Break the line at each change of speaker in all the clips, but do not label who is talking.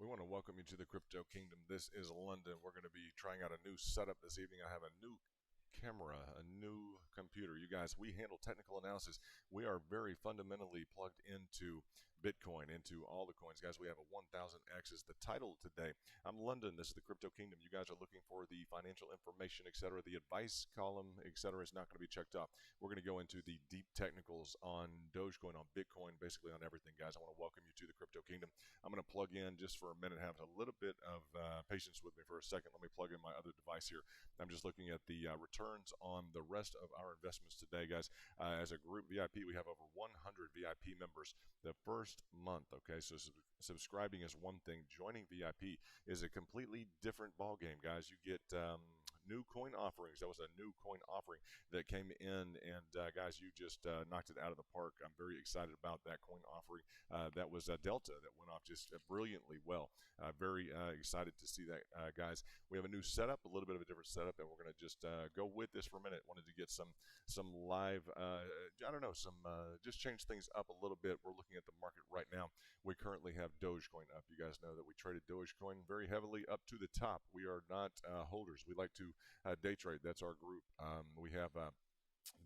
We want to welcome you to the Crypto Kingdom. This is London. We're going to be trying out a new setup this evening. I have a new camera, a new computer. You guys, we handle technical analysis. We are very fundamentally plugged into Bitcoin, into all the coins. Guys, we have a 1000X is the title today. I'm London. This is the Crypto Kingdom. You guys are looking for the financial information, etc. The advice column, etc. is not going to be checked off. We're going to go into the deep technicals on Dogecoin, on Bitcoin, basically on everything, guys. I want to welcome you to the Crypto Kingdom. I'm going to plug in just for a minute, have a little bit of patience with me for a second. Let me plug in my other device here. I'm just looking at the returns on the rest of our investments today, guys. As a group VIP, we have over 100 VIP members the first month. Okay, so subscribing is one thing. Joining VIP is a completely different ball game, guys. You get new coin offerings. That was a new coin offering that came in, and guys, you just knocked it out of the park. I'm very excited about that coin offering. That was Delta that went off just brilliantly well. Very excited to see that, guys. We have a new setup, a little bit of a different setup, and we're going to just go with this for a minute. Wanted to get some live, I don't know, just change things up a little bit. We're looking at the market right now. We currently have Dogecoin up. You guys know that we traded Dogecoin very heavily up to the top. We are not holders. We like to day trade. That's our group. We have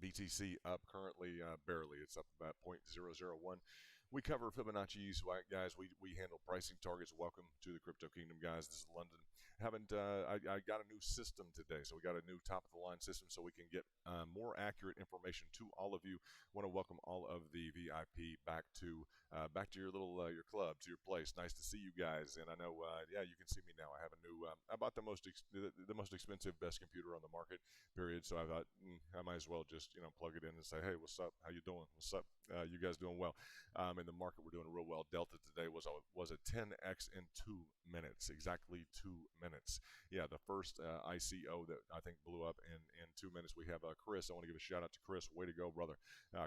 BTC up currently barely. It's up about 0.001. We cover Fibonacci's, guys. We handle pricing targets. Welcome to the Crypto Kingdom, guys. This is London. I got a new system today, so we got a new top of the line system, so we can get more accurate information to all of you. Want to welcome all of the VIP back to your little your club, to your place. Nice to see you guys. And I know, yeah, you can see me now. I have a new. I bought the most expensive, best computer on the market. Period. So I thought I might as well just plug it in and say, hey, what's up? How you doing? What's up? You guys doing well? In the market, we're doing real well. Delta today was a 10x in 2 minutes, exactly 2 minutes. Yeah, the first ICO that I think blew up in 2 minutes. We have Chris. I want to give a shout out to Chris. Way to go, brother.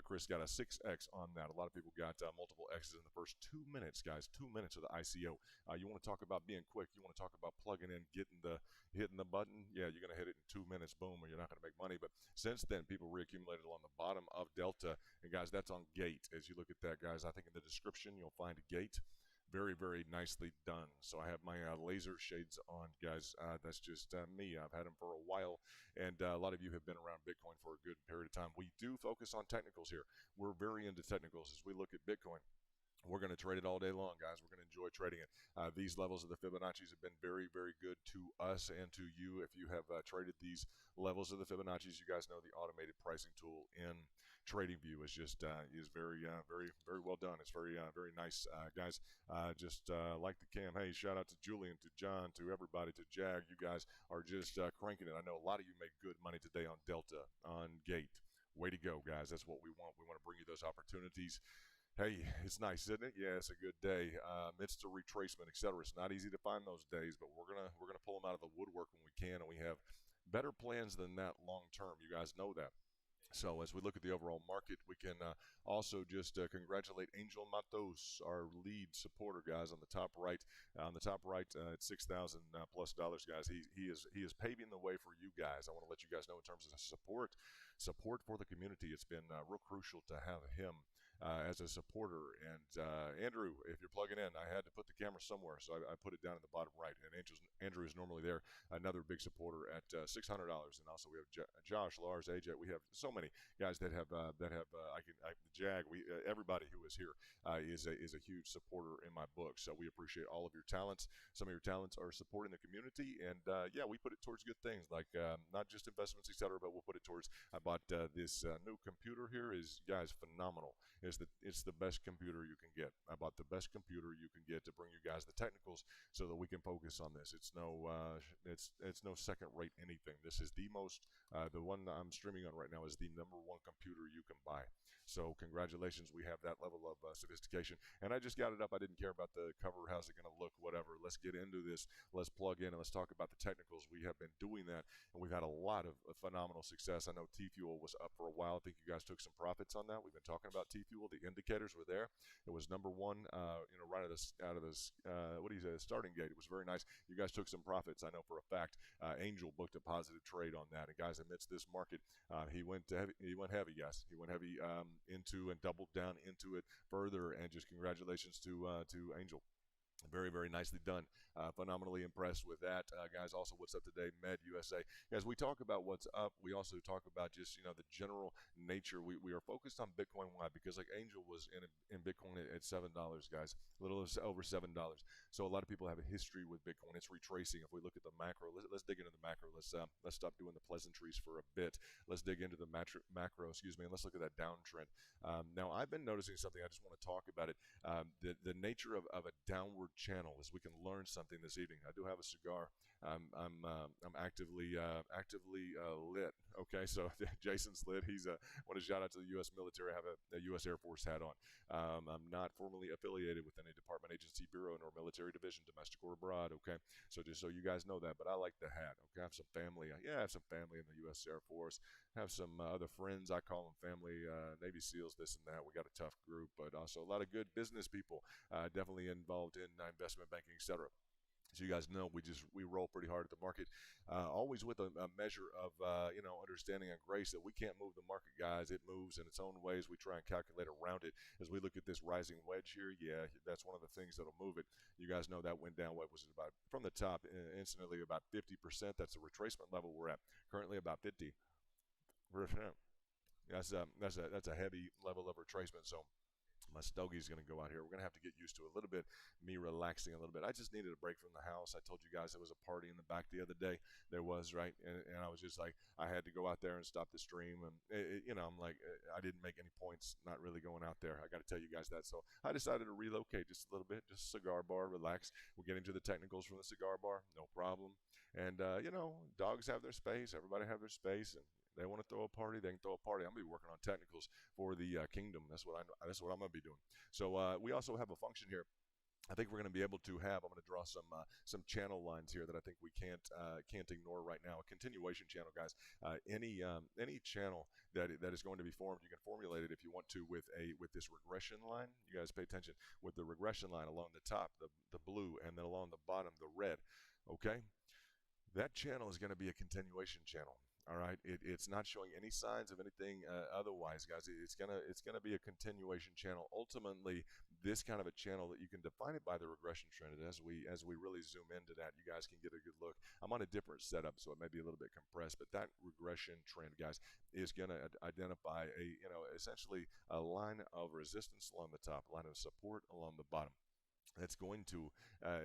Chris got a 6x on that. A lot of people got multiple X's in the first 2 minutes, guys. 2 minutes of the ICO. You want to talk about being quick? You want to talk about plugging in, hitting the button? Yeah, you're going to hit it in 2 minutes. Boom, or you're not going to make money. But since then, people reaccumulated along the bottom of Delta. And guys, that's on Gate. As you look at that, guys, I think in the description you'll find a Gate. Very, very nicely done. So I have my laser shades on, guys. That's just me. I've had them for a while, and a lot of you have been around Bitcoin for a good period of time. We do focus on technicals here. We're very into technicals as we look at Bitcoin. We're going to trade it all day long, guys. We're going to enjoy trading it. These levels of the Fibonacci's have been very, very good to us and to you. If you have traded these levels of the Fibonacci's, you guys know the automated pricing tool in TradingView is just is very, very, very well done. It's very, very nice, guys. Just like the cam. Hey, shout out to Julian, to John, to everybody, to Jag. You guys are just cranking it. I know a lot of you made good money today on Delta, on Gate. Way to go, guys. That's what we want. We want to bring you those opportunities. Hey, it's nice, isn't it? Yeah, it's a good day. It's a retracement, etc. It's not easy to find those days, but we're gonna pull them out of the woodwork when we can, and we have better plans than that long term. You guys know that. So as we look at the overall market, we can also just congratulate Angel Matos, our lead supporter, guys, on the top right. On the top right, at $6,000 plus, guys. He is paving the way for you guys. I want to let you guys know in terms of support for the community. It's been real crucial to have him as a supporter. And Andrew, if you're plugging in, I had to put the camera somewhere, so I put it down in the bottom right. And Andrew is normally there, another big supporter at $600. And also we have Josh, Lars, AJ. We have so many guys that have the Jag. Everybody who is here is a huge supporter in my book. So we appreciate all of your talents. Some of your talents are supporting the community, and yeah, we put it towards good things like not just investments, etc. But we'll put it towards. I bought this new computer here. Is guys phenomenal. It's the best computer you can get. I bought the best computer you can get to bring you guys the technicals so that we can focus on this. It's no second rate anything. This is the most the one that I'm streaming on right now is the #1 computer you can buy. So congratulations, we have that level of sophistication. And I just got it up. I didn't care about the cover, how's it going to look, whatever. Let's get into this. Let's plug in and let's talk about the technicals. We have been doing that, and we've had a lot of phenomenal success. I know T-Fuel was up for a while. I think you guys took some profits on that. We've been talking about T-Fuel. The indicators were there. It was #1, right out of this, what do you say, starting gate. It was very nice. You guys took some profits. I know for a fact. Angel booked a positive trade on that. And guys, amidst this market, he went heavy, guys. He went heavy into and doubled down into it further. And just congratulations to Angel. Very, very nicely done. Phenomenally impressed with that, guys. Also, what's up today, Med USA, guys? We talk about what's up. We also talk about just the general nature. We are focused on Bitcoin. Why? Because like Angel was in Bitcoin at $7, guys, a little over $7. So a lot of people have a history with Bitcoin. It's retracing. If we look at the macro, let's dig into the macro. Let's stop doing the pleasantries for a bit. Let's dig into the macro. Excuse me, and let's look at that downtrend. Now, I've been noticing something. I just want to talk about it. The nature of a downward channel is we can learn something this evening. I do have a cigar. I'm actively lit. Okay, so Jason's lit. He's want to shout out to the U.S. military. I have a U.S. Air Force hat on. I'm not formally affiliated with any department, agency, bureau, nor military division, domestic or abroad. Okay, so just so you guys know that. But I like the hat. Okay, I have some family. Yeah, I have some family in the U.S. Air Force. Have some other friends. I call them family. Navy SEALs, this and that. We got a tough group, but also a lot of good business people, definitely involved in investment banking, etc. So you guys know we roll pretty hard at the market, always with a measure of understanding and grace that we can't move the market, guys. It moves in its own ways. We try and calculate around it as we look at this rising wedge here. Yeah, that's one of the things that'll move it. You guys know that went down. What was it about from the top instantly about 50%? That's the retracement level we're at currently about 50%. That's a heavy level of retracement. So my Stogie's going to go out here. We're going to have to get used to a little bit, me relaxing a little bit. I just needed a break from the house. I told you guys there was a party in the back the other day. There was, right? And I was just like, I had to go out there and stop the stream. And, I'm like, I didn't make any points not really going out there. I got to tell you guys that. So I decided to relocate just a little bit, just a cigar bar, relax. We'll get into the technicals from the cigar bar, no problem. And, dogs have their space. Everybody have their space. And they want to throw a party, they can throw a party. I'm gonna be working on technicals for the kingdom. That's what I'm gonna be doing. So we also have a function here. I think we're going to be able to have. I'm going to draw some channel lines here that I think we can't ignore right now. A continuation channel, guys. Any channel that is going to be formed, you can formulate it if you want to with this regression line. You guys pay attention with the regression line along the top, the blue, and then along the bottom, the red. Okay, that channel is going to be a continuation channel. All right, it's not showing any signs of anything otherwise, guys. It's gonna be a continuation channel. Ultimately, this kind of a channel that you can define it by the regression trend. And as we really zoom into that, you guys can get a good look. I'm on a different setup, so it may be a little bit compressed, but that regression trend, guys, is gonna identify essentially a line of resistance along the top, a line of support along the bottom. That's going to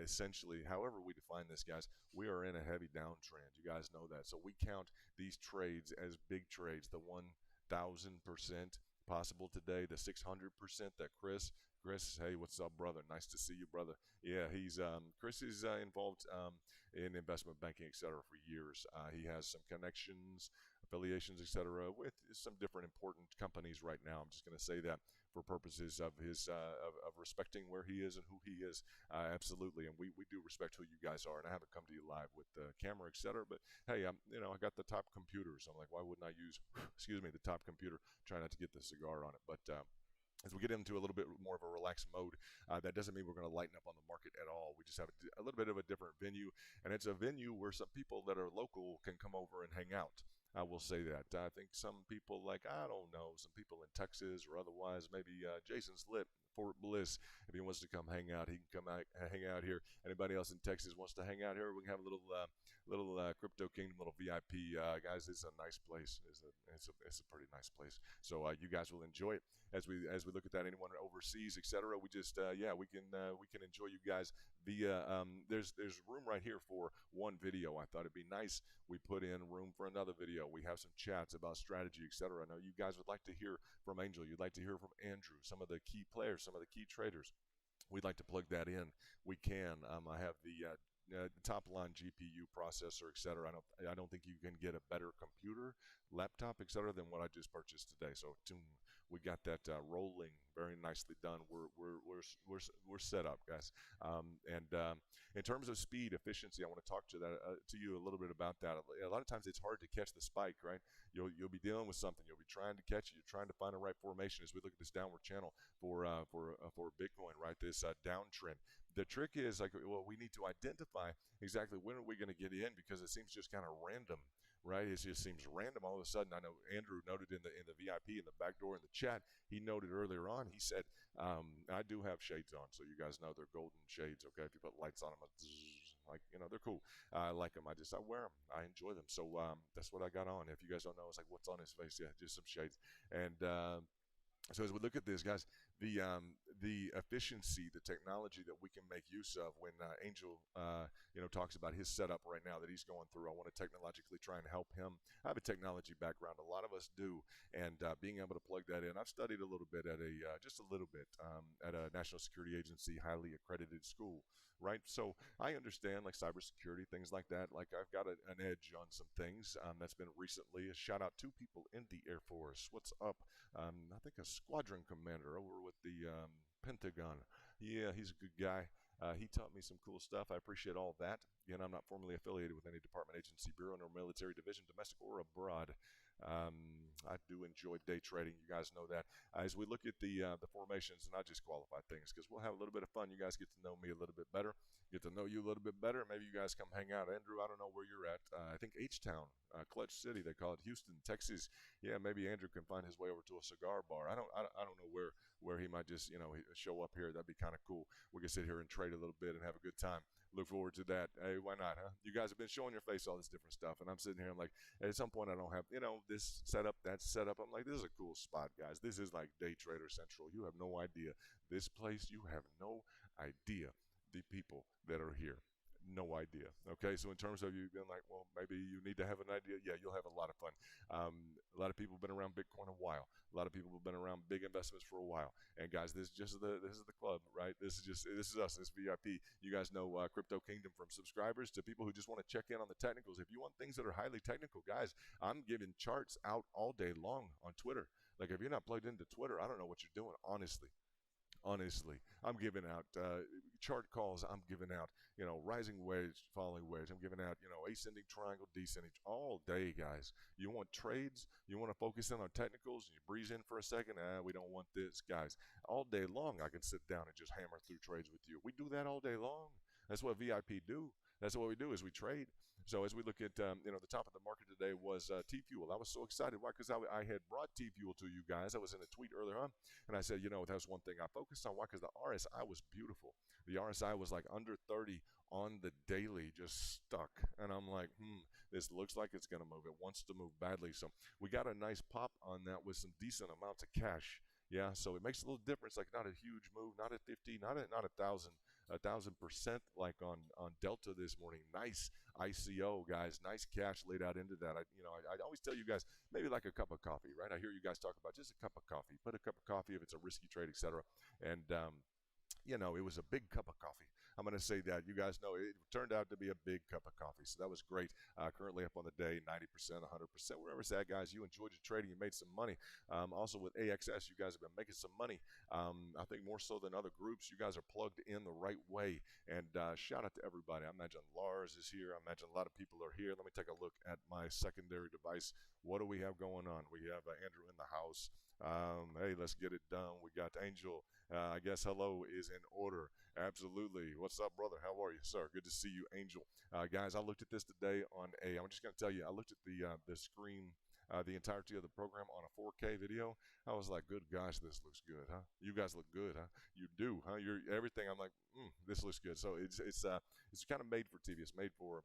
essentially, however we define this, guys, we are in a heavy downtrend. You guys know that. So we count these trades as big trades, the 1,000% possible today, the 600% that Chris, hey, what's up, brother? Nice to see you, brother. Yeah, Chris is involved in investment banking, etc. for years. He has some connections, affiliations, etc. with some different important companies right now. I'm just going to say that for purposes of his of respecting where he is and who he is, absolutely. And we do respect who you guys are. And I haven't come to you live with the camera, etc. But hey, I got the top computer, so I'm like, why wouldn't I use, excuse me, the top computer? Try not to get the cigar on it, but. As we get into a little bit more of a relaxed mode, that doesn't mean we're going to lighten up on the market at all. We just have a little bit of a different venue, and it's a venue where some people that are local can come over and hang out. I will say that. I think some people, like, I don't know, some people in Texas or otherwise, maybe Jason's lit. Fort Bliss, if he wants to come hang out, he can come out, hang out here. Anybody else in Texas wants to hang out here, we can have a little Crypto Kingdom, little VIP. Guys, it's a nice place. It's a pretty nice place. So you guys will enjoy it as we look at that. Anyone overseas, etc. We just we can enjoy you guys via. There's room right here for one video. I thought it'd be nice. We put in room for another video. We have some chats about strategy, etc. I know you guys would like to hear from Angel. You'd like to hear from Andrew, some of the key players, some of the key traders. We'd like to plug that in. We can. I have the top line GPU processor, etc. I don't think you can get a better computer, laptop, etc. than what I just purchased today. So we got that rolling, very nicely done. We're set up, guys. In terms of speed, efficiency, I want to talk to you a little bit about that. A lot of times it's hard to catch the spike, right? You'll be dealing with something. You'll be trying to catch it. You're trying to find the right formation as we look at this downward channel for Bitcoin, right? This downtrend. The trick is we need to identify exactly when are we going to get in, because it seems just kind of random right? It just seems random. All of a sudden, I know Andrew noted in the VIP in the back door in the chat. He noted earlier on. He said, "I do have shades on, so you guys know they're golden shades. Okay, if you put lights on them, like they're cool. I like them. I wear them. I enjoy them. So that's what I got on. If you guys don't know, it's like what's on his face. Yeah, just some shades. And so as we look at this, guys, the efficiency, the technology that we can make use of when Angel, talks about his setup right now that he's going through. I want to technologically try and help him. I have a technology background. A lot of us do, and being able to plug that in. I've studied a little bit at just a little bit at a national security agency, highly accredited school. Right, so I understand like cybersecurity, things like that. Like I've got an edge on some things. That's been recently. A shout out to people in the Air Force. What's up? I think a squadron commander over with the Pentagon. Yeah, he's a good guy. He taught me some cool stuff. I appreciate all that. Again, I'm not formally affiliated with any department, agency, bureau, nor military division, domestic or abroad. I do enjoy day trading. You guys know that. As we look at the formations, and I just qualify things because we'll have a little bit of fun. You guys get to know me a little bit better, get to know you a little bit better. Maybe you guys come hang out. Andrew, I don't know where you're at. I think H-Town, Clutch City, they call it, Houston, Texas. Yeah, maybe Andrew can find his way over to a cigar bar. I don't know where he might just show up here. That'd be kind of cool. We can sit here and trade a little bit and have a good time. Look forward to that. Hey, why not, huh? You guys have been showing your face all this different stuff, and I'm sitting here. I'm like, at some point, I don't have this setup, that setup. I'm like, this is a cool spot, guys. This is like Day Trader Central. You have no idea. This place, you have no idea. The people that are here. No idea. Okay, so in terms of you being like, well, maybe you need to have an idea. Yeah, you'll have a lot of fun. A lot of people have been around Bitcoin a while. A lot of people have been around big investments for a while. And guys, this is the club, right? This is us. This VIP. You guys know Crypto Kingdom, from subscribers to people who just want to check in on the technicals. If you want things that are highly technical, guys, I'm giving charts out all day long on Twitter. Like if you're not plugged into Twitter, I don't know what you're doing, honestly. I'm giving out chart calls. I'm giving out rising wedge, falling wedge. I'm giving out ascending triangle, descending all day, guys. You want trades, you want to focus in on technicals, and you breeze in for a second. We don't want this, guys. All day long I can sit down and just hammer through trades with you. We do that all day long. That's what VIP do. That's what we do, is we trade. So as we look at, the top of the market today was T-Fuel. I was so excited. Why? Because I had brought T-Fuel to you guys. I was in a tweet earlier on, and I said, that was one thing I focused on. Why? Because the RSI was beautiful. The RSI was like under 30 on the daily, just stuck. And I'm like, this looks like it's going to move. It wants to move badly. So we got a nice pop on that with some decent amounts of cash. Yeah, so it makes a little difference. Like not a huge move, not at 50, not a 1,000% like on Delta this morning. Nice ICO, guys. Nice cash laid out into that. I always tell you guys, maybe like a cup of coffee, right? I hear you guys talk about just a cup of coffee. Put a cup of coffee if it's a risky trade, etc. And it was a big cup of coffee. I'm going to say that. You guys know it turned out to be a big cup of coffee. So that was great. Currently up on the day, 90%, 100%, wherever it's at, guys. You enjoyed your trading. You made some money. Also with AXS, you guys have been making some money. I think more so than other groups. You guys are plugged in the right way. And shout out to everybody. I imagine Lars is here. I imagine a lot of people are here. Let me take a look at my secondary device. What do we have going on? We have Andrew in the house. Hey, let's get it done. We got Angel. I guess hello is in order. Absolutely. What's up, brother? How are you, sir? Good to see you, Angel. Guys, I looked at this today I'm just going to tell you, I looked at the screen, the entirety of the program on a 4K video. I was like, good gosh, this looks good, huh? You guys look good, huh? You do, huh? You're everything. I'm like, this looks good. So it's kind of made for TV. It's made for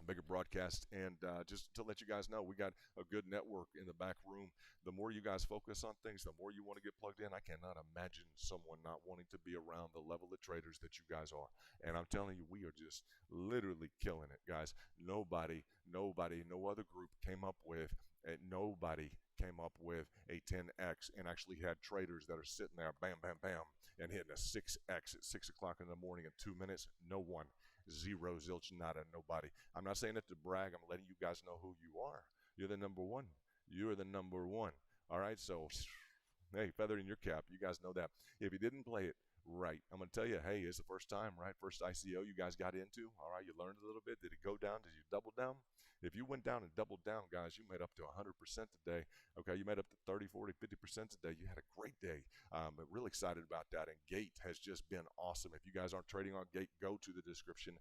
bigger broadcast. And just to let you guys know, we got a good network in the back room. The more you guys focus on things, the more you want to get plugged in. I cannot imagine someone not wanting to be around the level of traders that you guys are. And I'm telling you, we are just literally killing it, guys. Nobody, no other group came up with nobody came up with a 10x and actually had traders that are sitting there bam bam bam and hitting a 6x at 6 o'clock in the morning in 2 minutes. No one. Zero, zilch, nada, nobody. I'm not saying it to brag. I'm letting you guys know who you are. You're the number one. You're the number one. All right, so hey, feather in your cap. You guys know that. If you didn't play it, Right. I'm going to tell you, hey, it's the first time, right? First ICO you guys got into. All right, you learned a little bit. Did it go down? Did you double down? If you went down and doubled down, guys, you made up to 100% today. Okay, you made up to 30, 40, 50% today. You had a great day. But really excited about that. And Gate has just been awesome. If you guys aren't trading on Gate, go to the description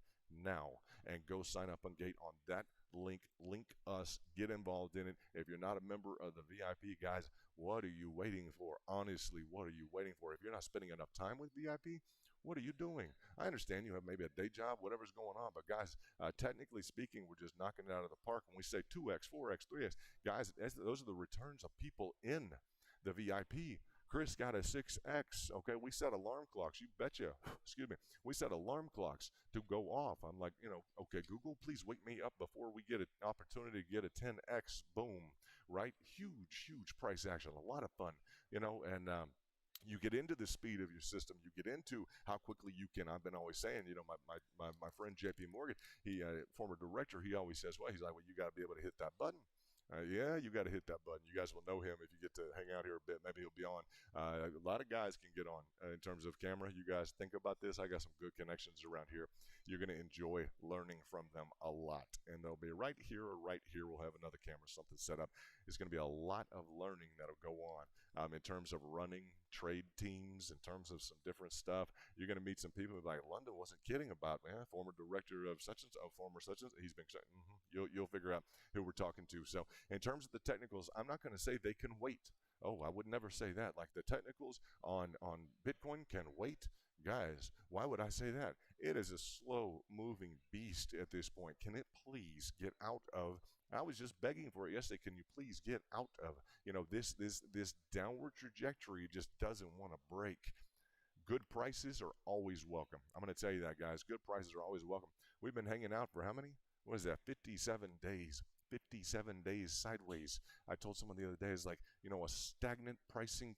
now and go sign up on Gate on that link. Link us. Get involved in it. If you're not a member of the VIP, guys, what are you waiting for? Honestly, what are you waiting for? If you're not spending enough time with VIP, what are you doing? I understand you have maybe a day job, whatever's going on, but guys, technically speaking, we're just knocking it out of the park when we say 2x, 4x, 3x. Guys, those are the returns of people in the VIP. Chris got a 6x. Okay, we set alarm clocks. You betcha. Excuse me. We set alarm clocks to go off. I'm like, okay, Google, please wake me up before we get an opportunity to get a 10x. Boom. Right? Huge price action. A lot of fun, and you get into the speed of your system. You get into how quickly you can. I've been always saying, my friend JP Morgan, he former director, he always says, he's like, you got to be able to hit that button. Yeah, you got to hit that button. You guys will know him if you get to hang out here a bit. Maybe he'll be on. A lot of guys can get on in terms of camera. You guys think about this. I got some good connections around here. You're going to enjoy learning from them a lot. And they'll be right here or right here. We'll have another camera, something set up. It's going to be a lot of learning that'll go on in terms of running trade teams, in terms of some different stuff. You're going to meet some people like London wasn't kidding about, man, former director of such and such, former such and such. He's been, you'll figure out who we're talking to. So in terms of the technicals, I'm not going to say they can wait. Oh, I would never say that. Like the technicals on Bitcoin can wait. Guys, why would I say that? It is a slow moving beast at this point. Can it please get out of, I was just begging for it yesterday. Can you please get out of, this downward trajectory just doesn't want to break. Good prices are always welcome. I'm going to tell you that, guys. Good prices are always welcome. We've been hanging out for how many? What is that? 57 days. 57 days sideways. I told someone the other day, is like, a stagnant pricing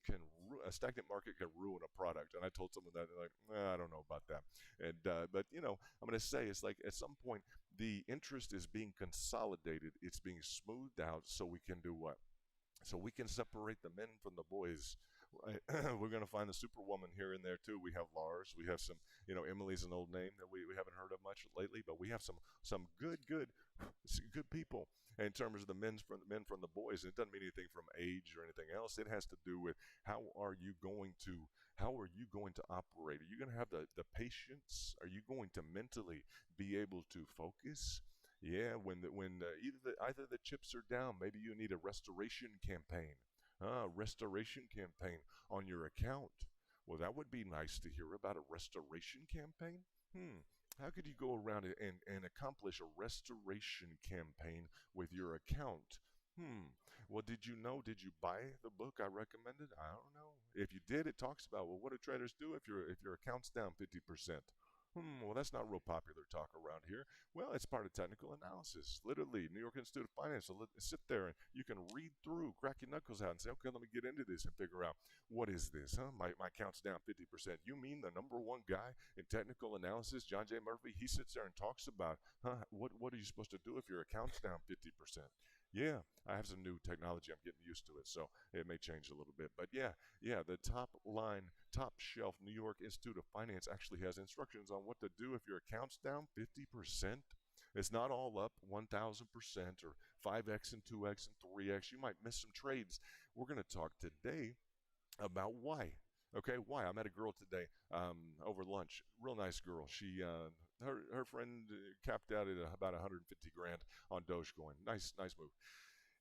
a stagnant market can ruin a product. And I told someone that, they're like, I don't know about that. And but I'm going to say, it's like at some point the interest is being consolidated. It's being smoothed out so we can do what? So we can separate the men from the boys. Right? We're going to find the superwoman here and there too. We have Lars. We have some, Emily's an old name that we haven't heard of much lately, but we have some good people in terms of the men from the boys. And it doesn't mean anything from age or anything else. It has to do with how are you going to operate? Are you going to have the patience? Are you going to mentally be able to focus? Yeah, when either the chips are down, maybe you need a restoration campaign. Restoration campaign on your account. Well, that would be nice to hear about a restoration campaign. How could you go around and accomplish a restoration campaign with your account? Well, did you buy the book I recommended? I don't know. If you did, it talks about, well, what do traders do if your account's down 50%? Well, that's not real popular talk around here. Well, it's part of technical analysis. Literally, New York Institute of Finance. So sit there and you can read through, crack your knuckles out and say, okay, let me get into this and figure out, what is this? My account's down 50%. You mean the number one guy in technical analysis, John J. Murphy, he sits there and talks about, what are you supposed to do if your account's down 50%? Yeah, I have some new technology. I'm getting used to it, so it may change a little bit. But yeah, the top shelf New York Institute of Finance actually has instructions on what to do if your account's down 50%. It's not all up 1,000% or 5x and 2x and 3x. You might miss some trades. We're going to talk today about why. Okay, why? I met a girl today over lunch. Real nice girl. She her friend capped out at about 150 grand on Dogecoin. Nice move.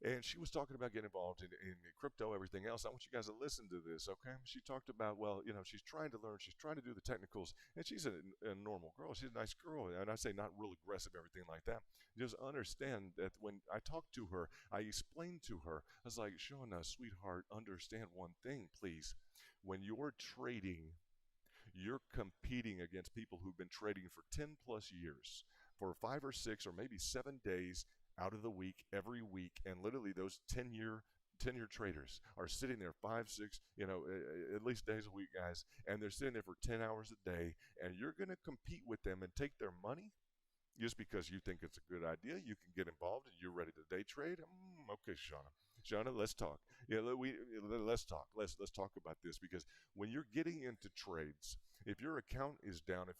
And she was talking about getting involved in crypto, everything else. I want you guys to listen to this, okay? She talked about, well, she's trying to learn. She's trying to do the technicals. And she's a normal girl. She's a nice girl. And I say not real aggressive, everything like that. Just understand that when I talked to her, I explained to her, I was like, Shona, sweetheart, understand one thing, please. When you're trading, you're competing against people who've been trading for 10 plus years, for 5 or 6 or maybe 7 days out of the week, every week. And literally those 10-year traders are sitting there 5, 6, at least days a week, guys. And they're sitting there for 10 hours a day. And you're going to compete with them and take their money just because you think it's a good idea. You can get involved and you're ready to day trade. Okay, Shauna. Shauna, let's talk. Yeah, let's talk. Let's talk about this because when you're getting into trades, if your account is down, if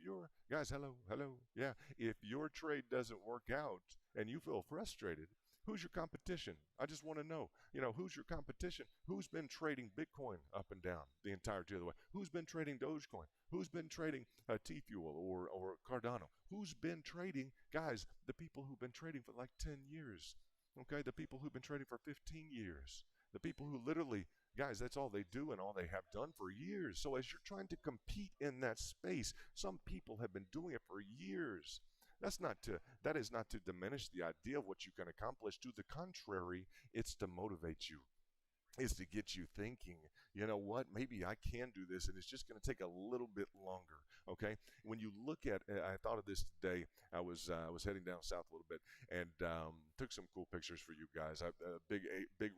your guys, hello, yeah, if your trade doesn't work out and you feel frustrated, who's your competition? I just want to know, who's your competition? Who's been trading Bitcoin up and down the entirety of the way? Who's been trading Dogecoin? Who's been trading T-Fuel or Cardano? Who's been trading, guys, the people who've been trading for like 10 years, okay? The people who've been trading for 15 years. The people who literally, guys, that's all they do and all they have done for years. So as you're trying to compete in that space, some people have been doing it for years. That is not to diminish the idea of what you can accomplish. To the contrary, it's to motivate you, is to get you thinking, you know what, maybe I can do this, and it's just going to take a little bit longer. Okay, when you look at, I thought of this today. I was heading down south a little bit and took some cool pictures for you guys. A big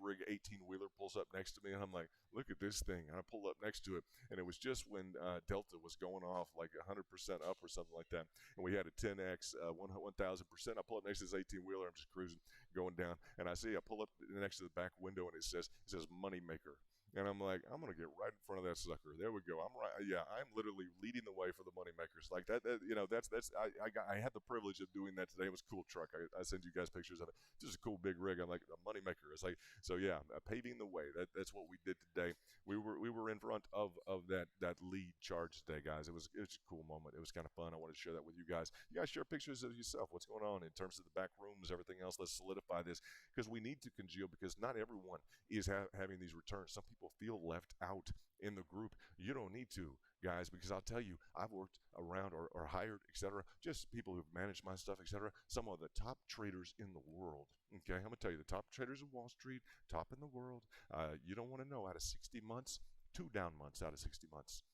rig 18-wheeler pulls up next to me, and I'm like, look at this thing. And I pull up next to it, and it was just when Delta was going off like 100% up or something like that, and we had a 10x 1,000%. I pull up next to this 18-wheeler. I'm just cruising, going down, and I pull up next to the back window, and it says Moneymaker. And I'm like, I'm gonna get right in front of that sucker. There we go. I'm right. Yeah, I'm literally leading the way for the Moneymakers. Like that's I had the privilege of doing that today. It was a cool truck. I sent you guys pictures of it. Just a cool big rig. I'm like, a Moneymaker. It's like, so yeah, paving the way. That's what we did today. We were in front of that lead charge today, guys. It was a cool moment. It was kind of fun. I wanted to share that with you guys. You guys share pictures of yourself. What's going on in terms of the back rooms, everything else. Let's solidify this because we need to congeal, because not everyone is having these returns. Some people feel left out in the group. You don't need to, guys, because I'll tell you, I've worked around or hired, etc., just people who've managed my stuff, etc., some of the top traders in the world. Okay, I'm gonna tell you, the top traders of Wall Street, top in the world. You don't want to know, out of 60 months, 2 down months out of 60 months.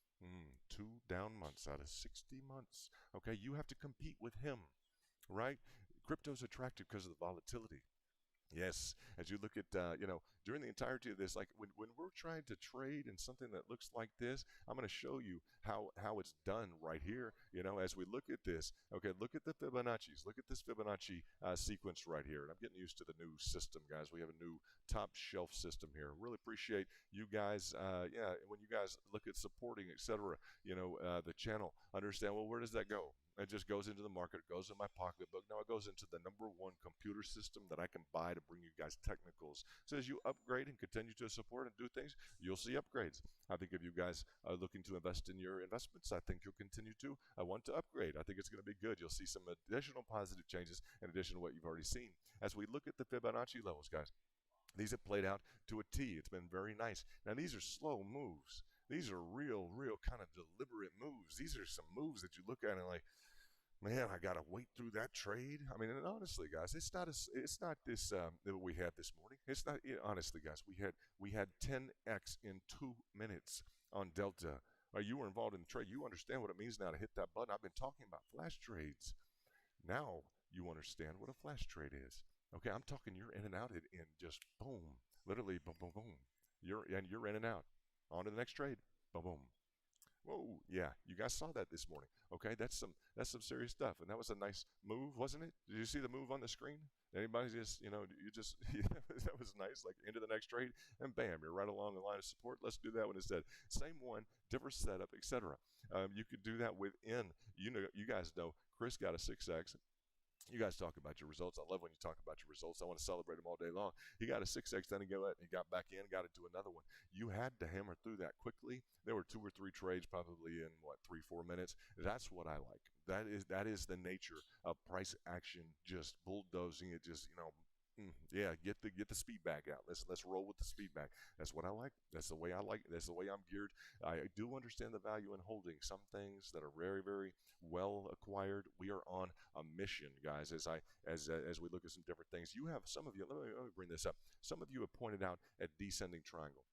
2 down months out of 60 months. Okay, you have to compete with him, right? Crypto's attractive because of the volatility. Yes, as you look at, during the entirety of this, like when we're trying to trade in something that looks like this, I'm going to show you how it's done right here. As we look at this, okay, look at the Fibonacci's. Look at this Fibonacci sequence right here. And I'm getting used to the new system, guys. We have a new top shelf system here. Really appreciate you guys. Yeah, when you guys look at supporting, etc., the channel, understand, well, where does that go? It just goes into the market. It goes in my pocketbook. Now it goes into the #1 computer system that I can buy to bring you guys technicals. So as you upgrade and continue to support and do things, you'll see upgrades. I think if you guys are looking to invest in your investments, I think you'll continue to. I want to upgrade. I think it's going to be good. You'll see some additional positive changes in addition to what you've already seen. As we look at the Fibonacci levels, guys, these have played out to a T. It's been very nice. Now, these are slow moves. These are real kind of deliberate moves. These are some moves that you look at and like, man, I gotta wait through that trade. I mean, and honestly, guys, it's not this that we had this morning. It's not honestly, guys. We had 10x in 2 minutes on Delta. You were involved in the trade. You understand what it means now to hit that button. I've been talking about flash trades. Now you understand what a flash trade is. Okay, I'm talking. You're in and out in just boom, literally boom, boom, boom. You're in and out. On to the next trade. Boom, boom. Whoa, yeah, you guys saw that this morning. Okay, that's some serious stuff, and that was a nice move, wasn't it? Did you see the move on the screen? Anybody just that was nice. Like into the next trade, and bam, you're right along the line of support. Let's do that one instead. Same one, different setup, etc. You could do that within. You guys know Chris got a 6x. You guys talk about your results. I love when you talk about your results. I want to celebrate them all day long. He got a 6x, then he got back in, got into another one. You had to hammer through that quickly. There were 2 or 3 trades probably in 3-4 minutes. That's what I like. That is the nature of price action, just bulldozing it, just yeah, get the speed bag out. Let's roll with the speed bag. That's what I like. That's the way I like. That's the way I'm geared. I do understand the value in holding some things that are very, very well acquired. We are on a mission, guys. As we look at some different things, you have some of you. Let me bring this up. Some of you have pointed out a descending triangle.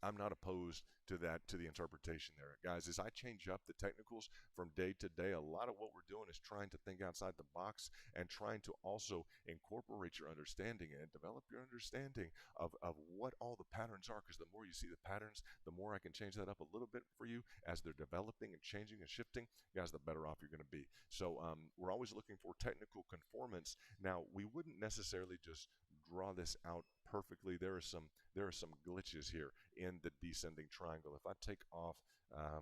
I'm not opposed to that, to the interpretation there. Guys, as I change up the technicals from day to day, a lot of what we're doing is trying to think outside the box and trying to also incorporate your understanding and develop your understanding of what all the patterns are, because the more you see the patterns, the more I can change that up a little bit for you as they're developing and changing and shifting, guys, the better off you're going to be. So we're always looking for technical conformance. Now, we wouldn't necessarily just draw this out perfectly. There are some glitches here in the descending triangle. If I take off,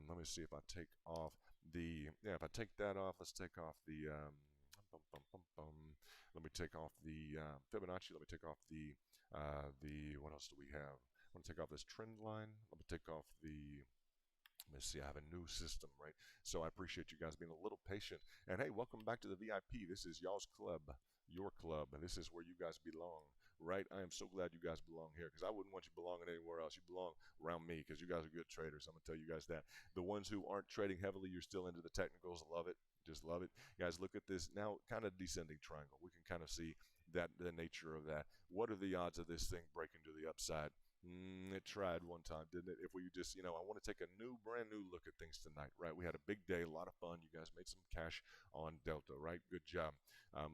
let me see if I take off if I take that off, let's take off bum, bum, bum, bum. Let me take off the Fibonacci. Let me take off what else do we have? I want to take off this trend line. Let me take off let me see, I have a new system, right? So I appreciate you guys being a little patient. And hey, welcome back to the VIP. This is y'all's club, your club, and this is where you guys belong, right? I am so glad you guys belong here because I wouldn't want you belonging anywhere else. You belong around me because you guys are good traders. I'm going to tell you guys that. The ones who aren't trading heavily, you're still into the technicals. Love it. Just love it. Guys, look at this now kind of descending triangle. We can kind of see that the nature of that. What are the odds of this thing breaking to the upside? It tried one time, didn't it? If we just, I want to take a brand new look at things tonight, right? We had a big day, a lot of fun. You guys made some cash on Delta, right? Good job.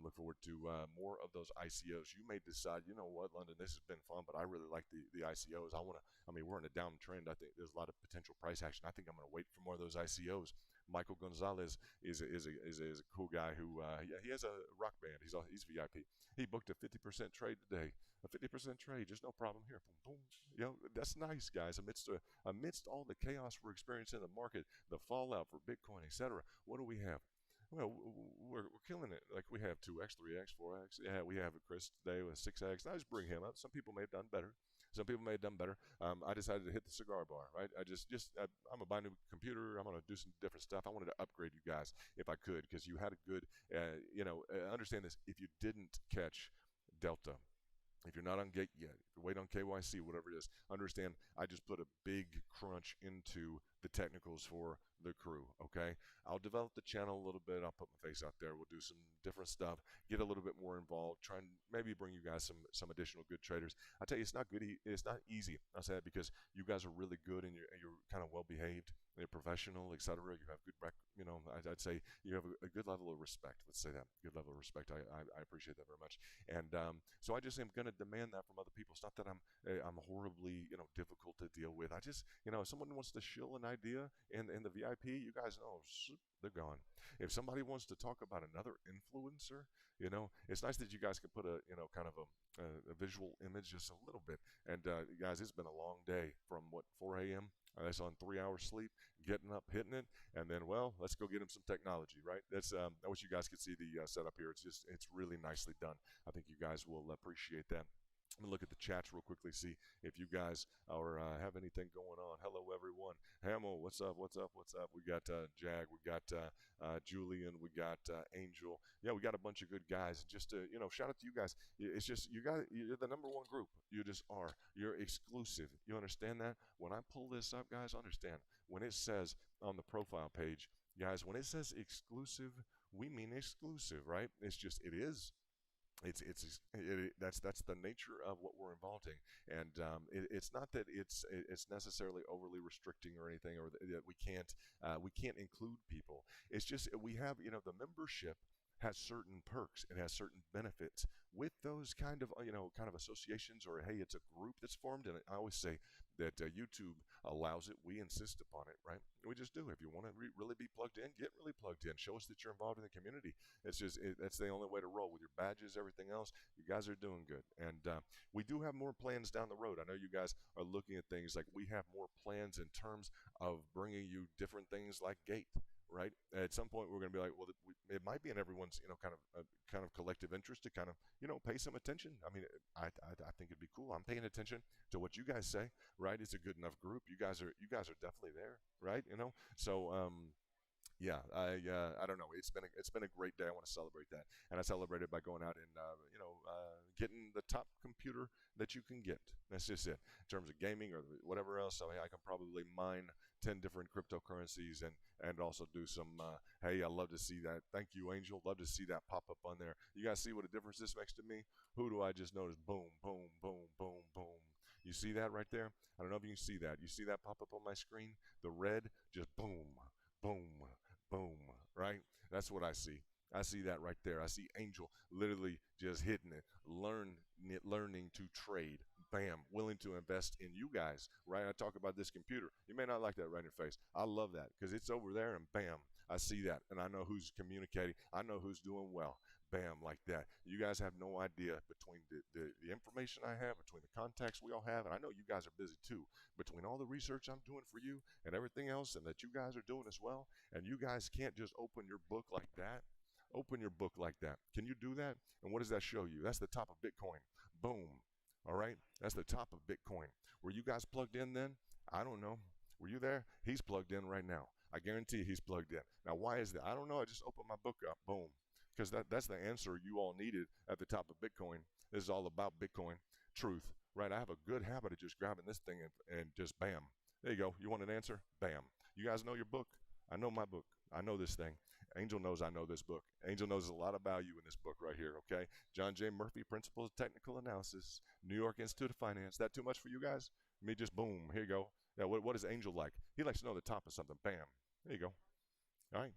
Look forward to more of those ICOs. You may decide, you know what, London, this has been fun, but I really like the ICOs. We're in a downtrend. I think there's a lot of potential price action. I think I'm going to wait for more of those ICOs. Michael Gonzalez is a cool guy who, he has a rock band. He's VIP. He booked a 50% trade today. A 50% trade, just no problem here. Boom, boom. That's nice, guys. Amidst all the chaos we're experiencing in the market, the fallout for Bitcoin, etc. What do we have? Well, we're killing it. Like we have 2x, 3x, 4x. Yeah, we have Chris today with 6x. I just bring him up. Some people may have done better. Some people may have done better. I decided to hit the cigar bar, right? I'm gonna buy a new computer. I'm gonna do some different stuff. I wanted to upgrade you guys if I could because you had a good, understand this. If you didn't catch Delta, if you're not on Gate yet, if you're waiting on KYC, whatever it is, understand I just put a big crunch into the technicals for the crew, okay? I'll develop the channel a little bit. I'll put my face out there. We'll do some different stuff, get a little bit more involved, try and maybe bring you guys some additional good traders. I tell you, it's not good. It's not easy. I say that because you guys are really good and you're kind of well-behaved. You're professional, etc. You have good, I'd say you have a good level of respect. Let's say that. Good level of respect. I appreciate that very much. And so I just am going to demand that from other people. It's not that I'm horribly, difficult to deal with. I just, if someone wants to shill an idea in the VIP, you guys know, they're gone. If somebody wants to talk about another influencer, it's nice that you guys can put a, kind of a visual image just a little bit. And guys, it's been a long day from 4 a.m. That's on 3 hours sleep, getting up, hitting it, and then, let's go get him some technology, right? I wish you guys could see the setup here. It's really nicely done. I think you guys will appreciate that. Let me look at the chats real quickly, see if you guys have anything going on. Hello, everyone. Hamill, what's up? What's up? What's up? We got Jag, we got Julian, we got Angel. Yeah, we got a bunch of good guys. Just to, shout out to you guys. It's just you're the number one group. You just are. You're exclusive. You understand that? When I pull this up, guys, understand when it says on the profile page, guys, when it says exclusive, we mean exclusive, right? It is. That's the nature of what we're involved in, and it's not that it's necessarily overly restricting or anything, or that we can't include people. It's just we have the membership has certain perks, it has certain benefits with those kind of associations, or hey, it's a group that's formed. And I always say that YouTube allows it. We insist upon it, right? We just do. If you want to really be plugged in, get really plugged in. Show us that you're involved in the community. That's the only way to roll with your badges, everything else. You guys are doing good, and we do have more plans down the road. I know you guys are looking at things like we have more plans in terms of bringing you different things like Gate. Right. At some point, we're going to be like, well, it might be in everyone's, kind of collective interest to kind of, pay some attention. I mean, I think it'd be cool. I'm paying attention to what you guys say. Right. It's a good enough group. You guys are definitely there. Right. So, yeah, I don't know. It's been a great day. I want to celebrate that, and I celebrate it by going out and getting the top computer that you can get. That's just it. In terms of gaming or whatever else, I can probably mine 10 different cryptocurrencies and also do some. Hey, I love to see that. Thank you, Angel. Love to see that pop up on there. You guys see what a difference this makes to me? Who do I just notice? Boom, boom, boom, boom, boom. You see that right there? I don't know if you can see that. You see that pop up on my screen? The red, just boom, boom, boom, right? That's what I see. I see that right there. I see Angel literally just hitting it, learning to trade. Bam, willing to invest in you guys, right? I talk about this computer. You may not like that right in your face. I love that because it's over there and bam, I see that and I know who's communicating. I know who's doing well. bam, like that. You guys have no idea between the information I have, between the contacts we all have, and I know you guys are busy too, between all the research I'm doing for you and everything else and that you guys are doing as well, and you guys can't just open your book like that. Open your book like that. Can you do that? And what does that show you? That's the top of Bitcoin. Boom. All right? That's the top of Bitcoin. Were you guys plugged in then? I don't know. Were you there? He's plugged in right now. I guarantee he's plugged in. Now, why is that? I don't know. I just opened my book up. Boom. Because that's the answer you all needed at the top of Bitcoin. This is all about Bitcoin truth, right? I have a good habit of just grabbing this thing and just bam. There you go. You want an answer? Bam. You guys know your book? I know my book. I know this thing. Angel knows I know this book. Angel knows a lot of value in this book right here, okay? John J. Murphy, Principles of Technical Analysis, New York Institute of Finance. That too much for you guys? Me just boom, here you go. Yeah, what is Angel like? He likes to know the top of something. Bam. There you go. All right.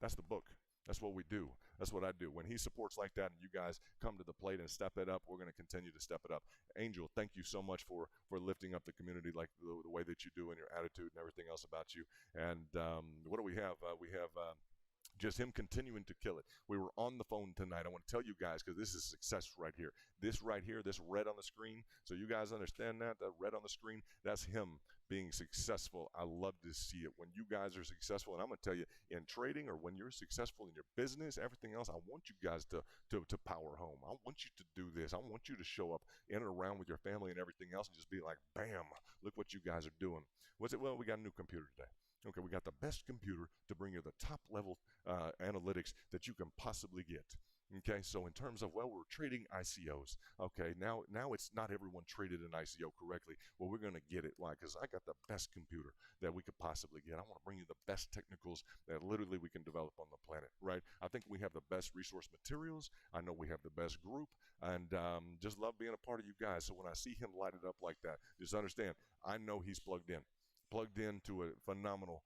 That's the book. That's what we do. That's what I do. When he supports like that and you guys come to the plate and step it up, we're going to continue to step it up. Angel, thank you so much for lifting up the community like the way that you do and your attitude and everything else about you. And what do we have? We have just him continuing to kill it. We were on the phone tonight. I want to tell you guys, because this is success right here. This right here, this red on the screen, so you guys understand that red on the screen, that's him being successful. I love to see it. When you guys are successful, and I'm going to tell you, in trading or when you're successful in your business, everything else, I want you guys to power home. I want you to do this. I want you to show up in and around with your family and everything else and just be like, bam, look what you guys are doing. What's it? Well, we got a new computer today. Okay, we got the best computer to bring you the top level analytics that you can possibly get. Okay, so in terms of, well, we're trading ICOs. Okay, now it's not everyone traded an ICO correctly. Well, we're going to get it. Why? Because I got the best computer that we could possibly get. I want to bring you the best technicals that literally we can develop on the planet, right? I think we have the best resource materials. I know we have the best group, and just love being a part of you guys. So when I see him light it up like that, just understand, I know he's plugged into a phenomenal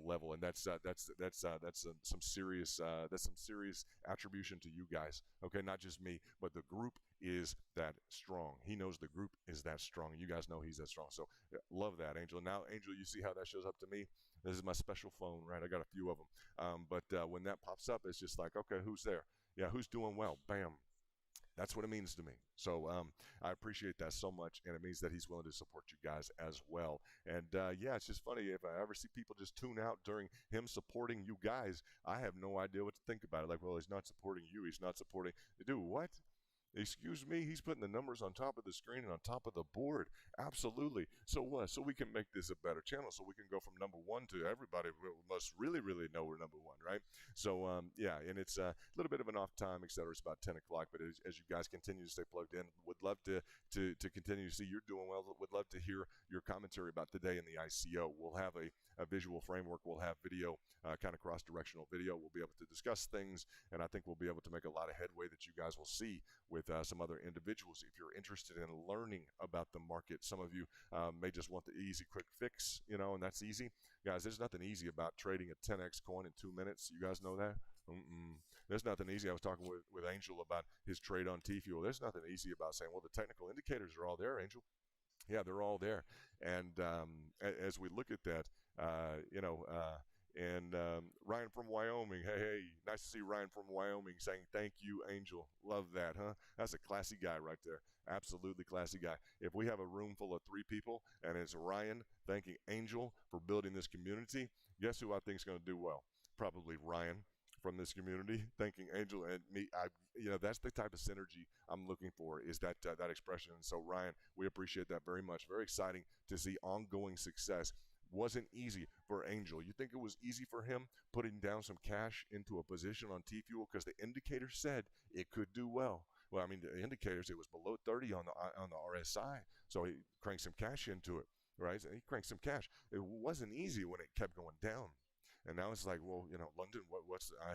level, and that's some serious attribution to you guys. Okay, not just me, but the group is that strong. He knows the group is that strong. You guys know he's that strong. So love that, Angel. Now, Angel, you see how that shows up to me? This is my special phone, right? I got a few of them, but when that pops up, it's just like, okay, who's there? Yeah, who's doing well? Bam. That's what it means to me. So I appreciate that so much, and it means that he's willing to support you guys as well. And yeah, it's just funny, if I ever see people just tune out during him supporting you guys, I have no idea what to think about it. Like, well, he's not supporting you. He's not supporting. Dude, what? Excuse me, he's putting the numbers on top of the screen and on top of the board. Absolutely. So what? So we can make this a better channel, so we can go from number one to everybody must really know we're number one, right? So yeah, and it's a little bit of an off time, etc. It's about 10 o'clock, but as you guys continue to stay plugged in, would love to continue to see you're doing well. Would love to hear your commentary about today in the ICO. We'll have a visual framework. We'll have video, kind of cross-directional video. We'll be able to discuss things, and I think we'll be able to make a lot of headway that you guys will see with some other individuals. If you're interested in learning about the market, some of you may just want the easy, quick fix, and that's easy. Guys, there's nothing easy about trading a 10x coin in 2 minutes. You guys know that? There's nothing easy. I was talking with Angel about his trade on T-Fuel. There's nothing easy about saying, well, the technical indicators are all there, Angel. Yeah, they're all there. And as we look at that, and Ryan from Wyoming, hey, nice to see Ryan from Wyoming saying, thank you, Angel. Love that, huh? That's a classy guy right there. Absolutely classy guy. If we have a room full of 3 people and it's Ryan thanking Angel for building this community, guess who I think is going to do well? Probably Ryan from this community, thanking Angel and me. That's the type of synergy I'm looking for, is that expression. And so, Ryan, we appreciate that very much. Very exciting to see ongoing success. Wasn't easy for Angel. You think it was easy for him putting down some cash into a position on T-Fuel because the indicator said it could do well? Well, I mean, the indicators, it was below 30 on the RSI, so he cranked some cash into it, right? So he cranked some cash. It wasn't easy when it kept going down. And now it's like, well, London,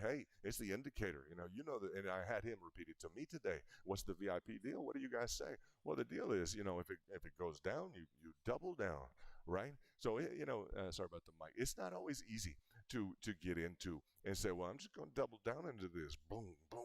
hey, it's the indicator. And I had him repeat it to me today. What's the VIP deal? What do you guys say? Well, the deal is, if it goes down, you double down, right? So, sorry about the mic. It's not always easy to get into and say, well, I'm just going to double down into this. Boom, boom.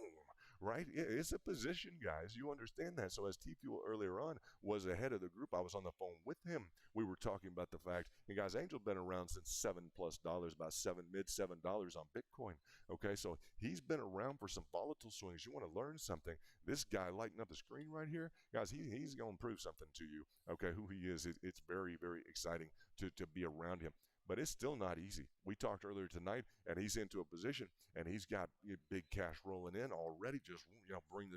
right? It's a position, guys. You understand that. So as T Fuel earlier on was ahead of the group, I was on the phone with him. We were talking about the fact, and guys, Angel been around since $7+, about mid $7 on Bitcoin. Okay, so he's been around for some volatile swings. You want to learn something? This guy lighting up the screen right here, guys, he's going to prove something to you. Okay, who he is. It's very, very exciting to be around him. But it's still not easy. We talked earlier tonight, and he's into a position, and he's got big cash rolling in already. Just bring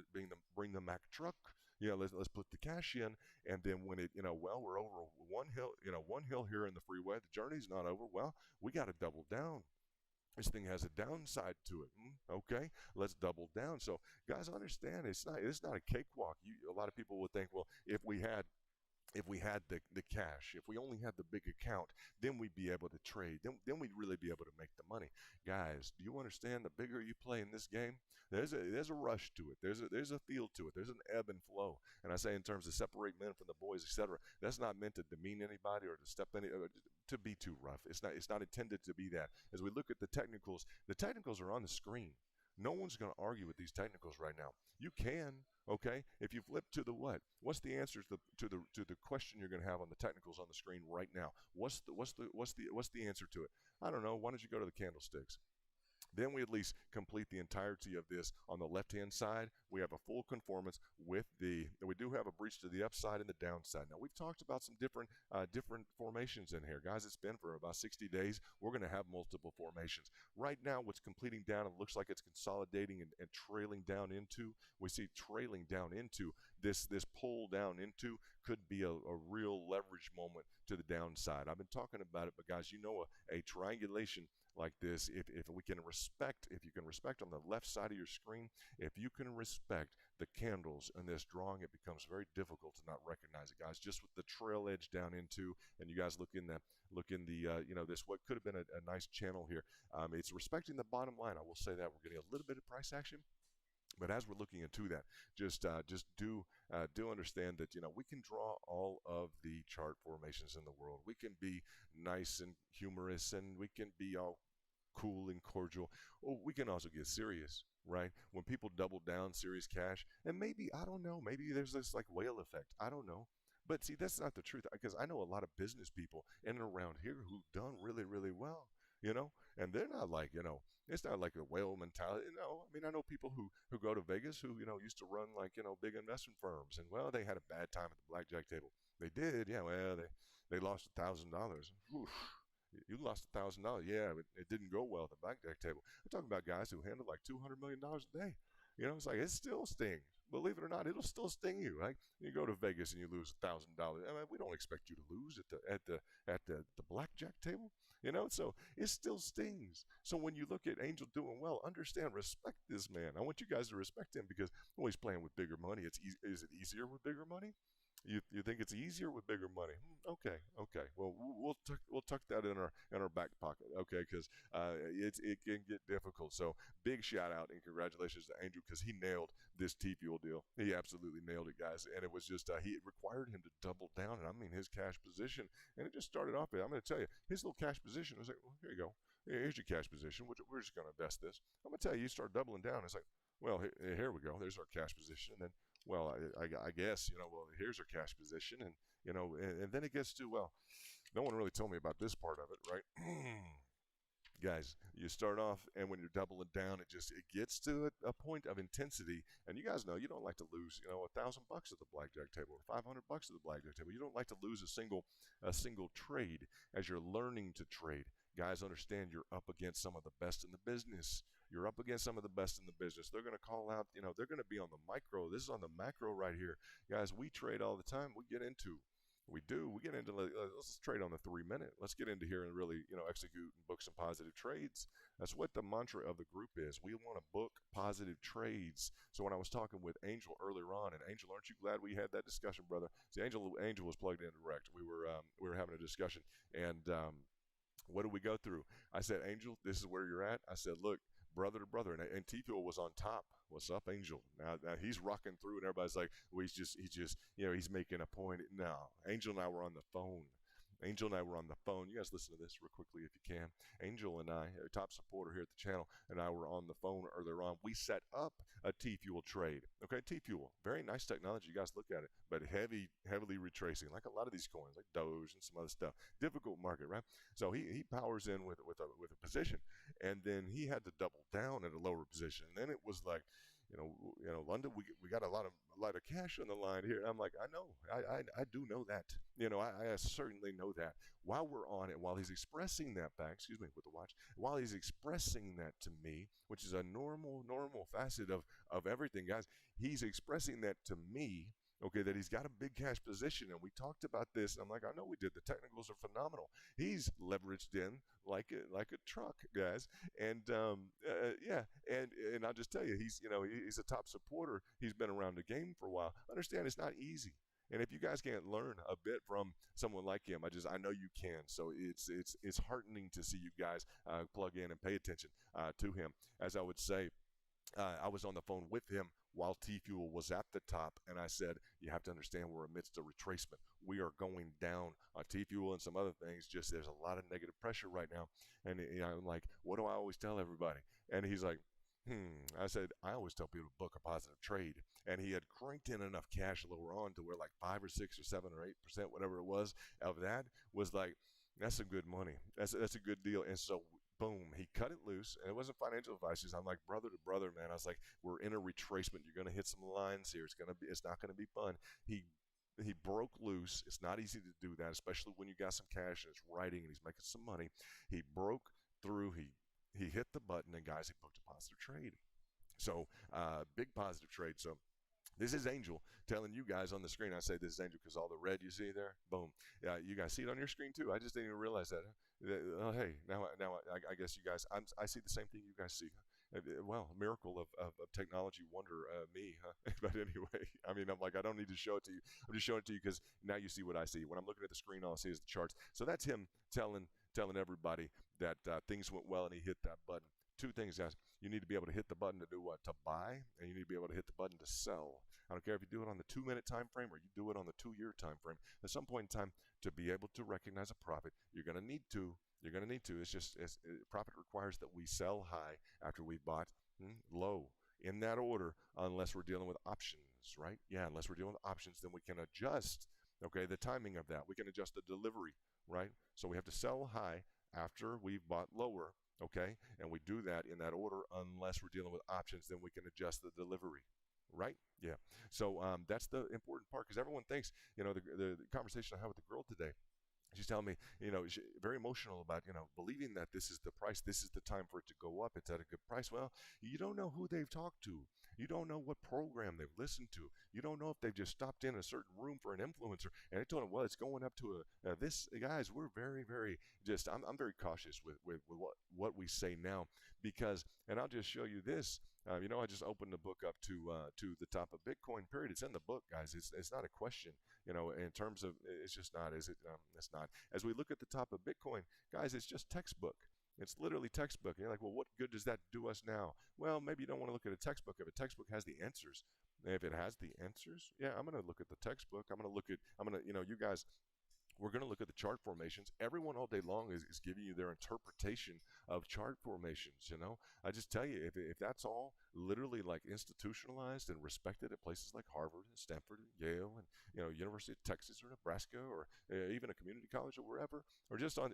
the Mack truck. Let's put the cash in, and then when we're over one hill here in the freeway. The journey's not over. Well, we got to double down. This thing has a downside to it. Okay, let's double down. So, guys, understand it's not a cakewalk. A lot of people would think, well, if we had the cash, if we only had the big account, then we'd be able to trade. Then we'd really be able to make the money. Guys, do you understand? The bigger you play in this game, there's a rush to it. There's a feel to it. There's an ebb and flow. And I say in terms of separate men from the boys, etc. That's not meant to demean anybody or to step any to be too rough. It's not intended to be that. As we look at the technicals are on the screen. No one's going to argue with these technicals right now. You can, okay? If you flip to the what? What's the answer to the question you're going to have on the technicals on the screen right now? What's the answer to it? I don't know. Why don't you go to the candlesticks? Then we at least complete the entirety of this. On the left-hand side, we have a full conformance with we do have a breach to the upside and the downside. Now, we've talked about some different formations in here. Guys, it's been for about 60 days. We're going to have multiple formations. Right now, what's completing down, it looks like it's consolidating and trailing down into, we see trailing down into this pull down into could be a real leverage moment to the downside. I've been talking about it, but guys, a triangulation like this, if you can respect on the left side of your screen, if you can respect the candles in this drawing, it becomes very difficult to not recognize it, guys. Just with the trail edge down into, and you guys look in the this what could have been a nice channel here. It's respecting the bottom line. I will say that we're getting a little bit of price action. But as we're looking into that, just do understand that we can draw all of the chart formations in the world. We can be nice and humorous, and we can be all cool and cordial. Or we can also get serious, right? When people double down serious cash, and maybe I don't know, maybe there's this like whale effect. I don't know. But see, that's not the truth, because I know a lot of business people in and around here who've done really, really well, and they're not like, it's not like a whale mentality. I mean, I know people who go to Vegas who, used to run like, big investment firms, and well, they had a bad time at the blackjack table. They did, yeah, well, they lost $1,000. You lost $1,000. Yeah, it didn't go well at the blackjack table. I'm talking about guys who handle like $200 million a day. It's like, it still stings. Believe it or not, it'll still sting you, right? You go to Vegas and you lose $1,000. I mean, we don't expect you to lose at the blackjack table, So it still stings. So when you look at Angel doing well, understand, respect this man. I want you guys to respect him, because he's playing with bigger money. Is it easier with bigger money? You think it's easier with bigger money? Okay. Well, we'll tuck that in our back pocket, okay? Because it can get difficult. So big shout out and congratulations to Andrew, because he nailed this T Fuel deal. He absolutely nailed it, guys. And it was just it required him to double down, and I mean his cash position. And it just started off. I'm going to tell you, his little cash position was like, well, here you go. Here's your cash position. We're just going to invest this. I'm going to tell you, you start doubling down. It's like, well, here we go. There's our cash position, and then. Well, I guess, well, here's our cash position, and, and then it gets to, well, no one really told me about this part of it, right? Guys, you start off, and when you're doubling down, it gets to a point of intensity, and you guys know you don't like to lose, $1,000 at the blackjack table or $500 at the blackjack table. You don't like to lose a single trade as you're learning to trade. Guys, understand you're up against some of the best in the business. You're up against some of the best in the business. They're going to call out, they're going to be on the micro. This is on the macro right here. Guys, we trade all the time. We get into, let's trade on the 3-minute. Let's get into here and really, execute and book some positive trades. That's what the mantra of the group is. We want to book positive trades. So when I was talking with Angel earlier on, and Angel, aren't you glad we had that discussion, brother? See, Angel was plugged in direct. We were having a discussion, and what did we go through? I said, Angel, this is where you're at. I said, look, brother to brother, and T-Fuel was on top. What's up, Angel? Now he's rocking through, and everybody's like, well, he's just, he's making a point. No, Angel and I were on the phone. Angel and I were on the phone. You guys listen to this real quickly if you can. Angel and I, a top supporter here at the channel, and I were on the phone earlier on. We set up a T-Fuel trade. Okay, T-Fuel, very nice technology. You guys look at it, but heavily retracing, like a lot of these coins, like Doge and some other stuff. Difficult market, right? So he powers in with a position, and then he had to double down at a lower position. And then it was like, London, we got a lot of cash on the line here. And I'm like, I know, I do know that. I certainly know that. While we're on it, while he's expressing that back, excuse me, with the watch, while he's expressing that to me, which is a normal facet of everything, guys, he's expressing that to me. Okay, that he's got a big cash position, and we talked about this. And I'm like, I know we did. The technicals are phenomenal. He's leveraged in like a truck, guys. And yeah, and I'll just tell you, he's a top supporter. He's been around the game for a while. Understand, it's not easy. And if you guys can't learn a bit from someone like him, I know you can. So it's heartening to see you guys plug in and pay attention to him. As I would say, I was on the phone with him while T-Fuel was at the top, and I said, you have to understand we're amidst a retracement. We are going down on T-Fuel and some other things. Just there's a lot of negative pressure right now. And I'm like, what do I always tell everybody? And he's like, I said, I always tell people to book a positive trade. And he had cranked in enough cash lower on to where like 5 or 6 or 7 or 8%, whatever it was, of that was like, that's some good money. That's a good deal. And so boom, he cut it loose, and it wasn't financial advice. I'm like brother to brother, man. I was like, we're in a retracement. You're gonna hit some lines here. It's not gonna be fun. He broke loose. It's not easy to do that, especially when you got some cash and it's writing and he's making some money. He broke through. He hit the button, and guys, he booked a positive trade. So big positive trade. So this is Angel telling you guys on the screen. I say this is Angel because all the red you see there, boom. Yeah, you guys see it on your screen too. I just didn't even realize that. Oh, hey, now I guess you guys, I see the same thing you guys see. Well, miracle of technology wonder me, huh? But anyway, I mean, I'm like, I don't need to show it to you. I'm just showing it to you because now you see what I see. When I'm looking at the screen, all I see is the charts. So that's him telling everybody that things went well and he hit that button. Two things, guys. You need to be able to hit the button to do what? To buy, and you need to be able to hit the button to sell. I don't care if you do it on the 2-minute time frame or you do it on the 2-year time frame. At some point in time, to be able to recognize a profit, you're going to need to. You're going to need to. Profit requires that we sell high after we bought low in that order, unless we're dealing with options, right? Yeah, unless we're dealing with options, then we can adjust, okay, the timing of that. We can adjust the delivery, right? So we have to sell high after we've bought lower, okay? And we do that in that order unless we're dealing with options, then we can adjust the delivery, right? Yeah. So that's the important part because everyone thinks, the conversation I had with the girl today, she's telling me, she's very emotional about, believing that this is the price, this is the time for it to go up. It's at a good price. Well, you don't know who they've talked to. You don't know what program they've listened to. You don't know if they've just stopped in a certain room for an influencer and they told them, well, it's going up to this. Guys, we're very, very I'm very cautious with what we say now because, and I'll just show you this. I just opened the book up to the top of Bitcoin, period. It's in the book, guys. It's not a question, in terms of, it's just not, is it? It's not. As we look at the top of Bitcoin, guys, it's just textbook. It's literally textbook. And you're like, well, what good does that do us now? Well, maybe you don't want to look at a textbook. If a textbook has the answers, if it has the answers, yeah, I'm going to look at the textbook. You guys, we're going to look at the chart formations. Everyone all day long is giving you their interpretation of chart formations. I just tell you, if that's all literally like institutionalized and respected at places like Harvard and Stanford and Yale and University of Texas or Nebraska or even a community college or wherever, or just on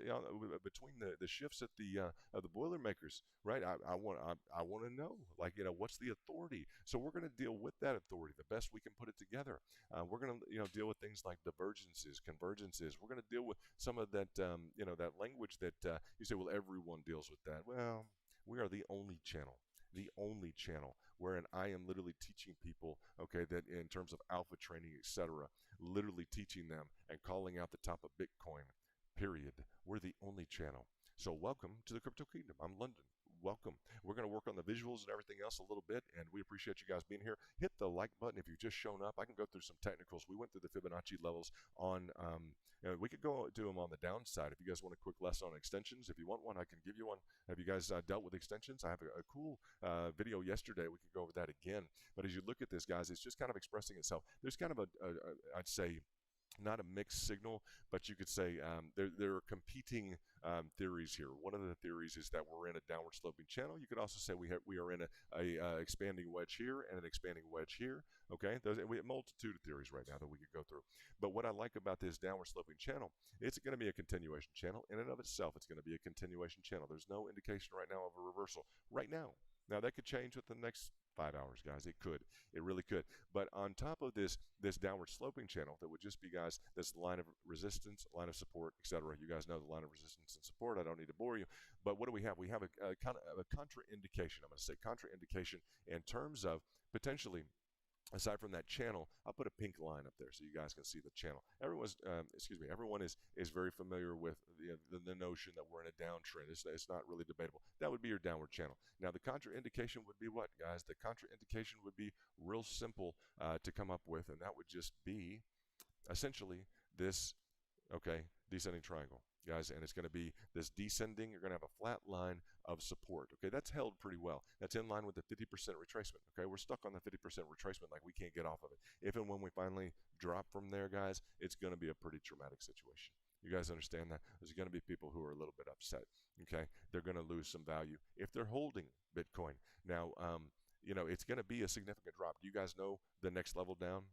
between the shifts at the Boilermakers, right? I want to know, what's the authority? So we're going to deal with that authority the best we can put it together. We're going to deal with things like divergences, convergences. We're going to deal with some of that that language that you say, well, everyone deals with that. Well, we are the only channel wherein I am literally teaching people, okay, that in terms of alpha training, etc., literally teaching them and calling out the top of Bitcoin, period. We're the only channel. So welcome to the Crypto Kingdom. I'm London. Welcome. We're going to work on the visuals and everything else a little bit, and we appreciate you guys being here. Hit the like button if you've just shown up. I can go through some technicals. We went through the Fibonacci levels on, we could go do them on the downside. If you guys want a quick lesson on extensions, if you want one, I can give you one. Have you guys dealt with extensions? I have a cool video yesterday. We could go over that again. But as you look at this, guys, it's just kind of expressing itself. There's kind of I'd say, not a mixed signal, but you could say there are competing theories here. One of the theories is that we're in a downward sloping channel. You could also say we are in a expanding wedge here and an expanding wedge here. Okay, we have a multitude of theories right now that we could go through. But what I like about this downward sloping channel, it's going to be a continuation channel. In and of itself, it's going to be a continuation channel. There's no indication right now of a reversal right now. Now that could change within the next 5 hours, guys. It could. It really could. But on top of this downward sloping channel, that would just be, guys, this line of resistance, line of support, etc. You guys know the line of resistance and support. I don't need to bore you. But what do we have? We have a kind of a contraindication. I'm going to say contraindication in terms of potentially, aside from that channel, I'll put a pink line up there so you guys can see the channel. Everyone is very familiar with the notion that we're in a downtrend. It's not really debatable. That would be your downward channel. Now, the contraindication would be what, guys? The contraindication would be real simple to come up with, and that would just be essentially this, okay, descending triangle, guys, and it's going to be this descending. You're going to have a flat line of support. Okay, that's held pretty well. That's in line with the 50% retracement. Okay, we're stuck on the 50% retracement, like we can't get off of it. If and when we finally drop from there, guys, it's going to be a pretty traumatic situation. You guys understand that? There's going to be people who are a little bit upset. Okay, they're going to lose some value if they're holding Bitcoin. Now, it's going to be a significant drop. Do you guys know the next level down?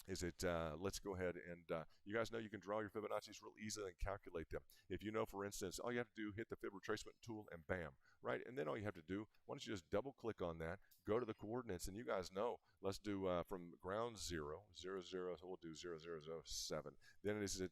Is it, let's go ahead and, you guys know you can draw your Fibonacci's real easily and calculate them. If you know, for instance, all you have to do, hit the Fib retracement tool and bam, right? And then all you have to do, why don't you just double click on that, go to the coordinates, and you guys know, let's do from ground 0, 0, 0, so we'll do 0, 0, 0, 7. Then it is at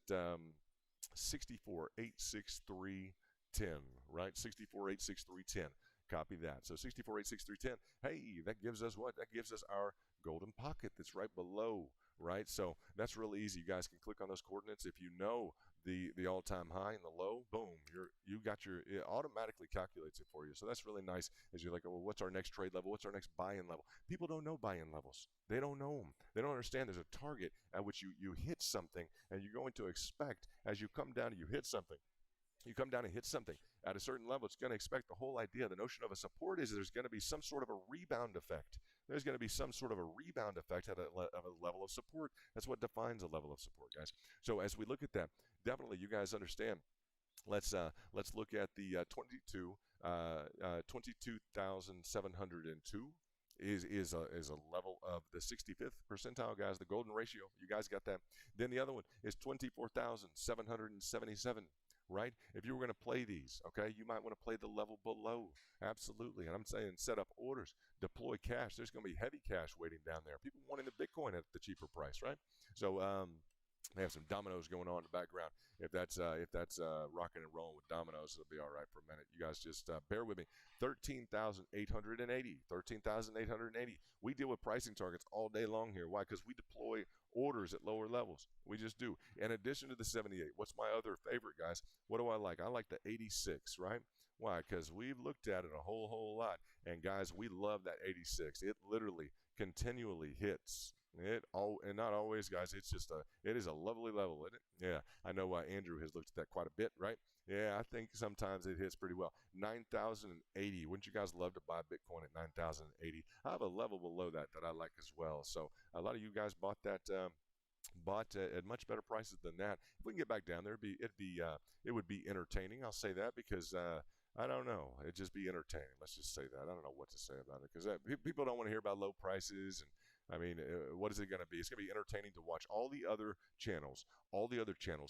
64, 8, 6, 3, 10, right? 64, 8, 6, 3, 10. Copy that. So 64, 8, 6, 3, 10. Hey, that gives us what? That gives us our golden pocket that's right below, right? So that's really easy. You guys can click on those coordinates. If you know the all-time high and the low, boom, it automatically calculates it for you. So that's really nice as you're like, well, what's our next trade level? What's our next buy-in level? People don't know buy-in levels. They don't know them. They don't understand there's a target at which you hit something, and you're going to expect as you come down and you hit something. You come down and hit something at a certain level, it's going to expect the whole idea. The notion of a support is there's going to be some sort of a rebound effect. There's going to be some sort of a rebound effect at a level of support. That's what defines a level of support, guys. So as we look at that, definitely you guys understand. Let's look at the 22,702 is a level of the 65th percentile, guys. The golden ratio. You guys got that. Then the other one is 24,777. Right? If you were going to play these, okay, you might want to play the level below. Absolutely. And I'm saying set up orders, deploy cash. There's going to be heavy cash waiting down there. People wanting the Bitcoin at the cheaper price, right? So they have some dominoes going on in the background. If that's rocking and rolling with dominoes, it'll be all right for a minute. You guys just bear with me. 13,880. 13,880. We deal with pricing targets all day long here. Why? Because we deploy orders at lower levels. We just do. In addition to the 78, what's my other favorite, guys? What do I like? I like the 86, right? Why? Because we've looked at it a whole lot. And guys, we love that 86. It literally continually hits. And not always, guys. It is a lovely level, isn't it? Yeah, I know Andrew has looked at that quite a bit, right? Yeah, I think sometimes it hits pretty well. 9,080. Wouldn't you guys love to buy Bitcoin at 9,080? I have a level below that I like as well. So a lot of you guys bought that. At much better prices than that. If we can get back down there, it would be entertaining. I'll say that because I don't know. It'd just be entertaining. Let's just say that. I don't know what to say about it because people don't want to hear about low prices. And I mean, what is it going to be? It's going to be entertaining to watch all the other channels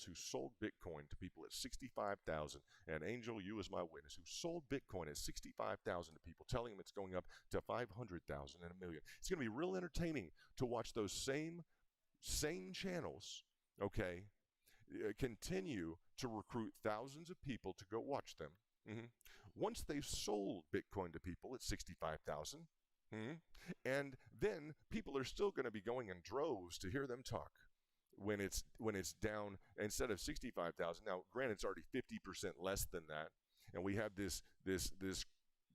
who sold Bitcoin to people at 65,000. And Angel, you as my witness, who sold Bitcoin at 65,000 to people, telling them it's going up to 500,000 and a million. It's going to be real entertaining to watch those same channels, okay, continue to recruit thousands of people to go watch them. Once they've sold Bitcoin to people at 65,000, and then people are still going to be going in droves to hear them talk when it's down instead of 65,000. Now, granted, it's already 50% less than that, and we have this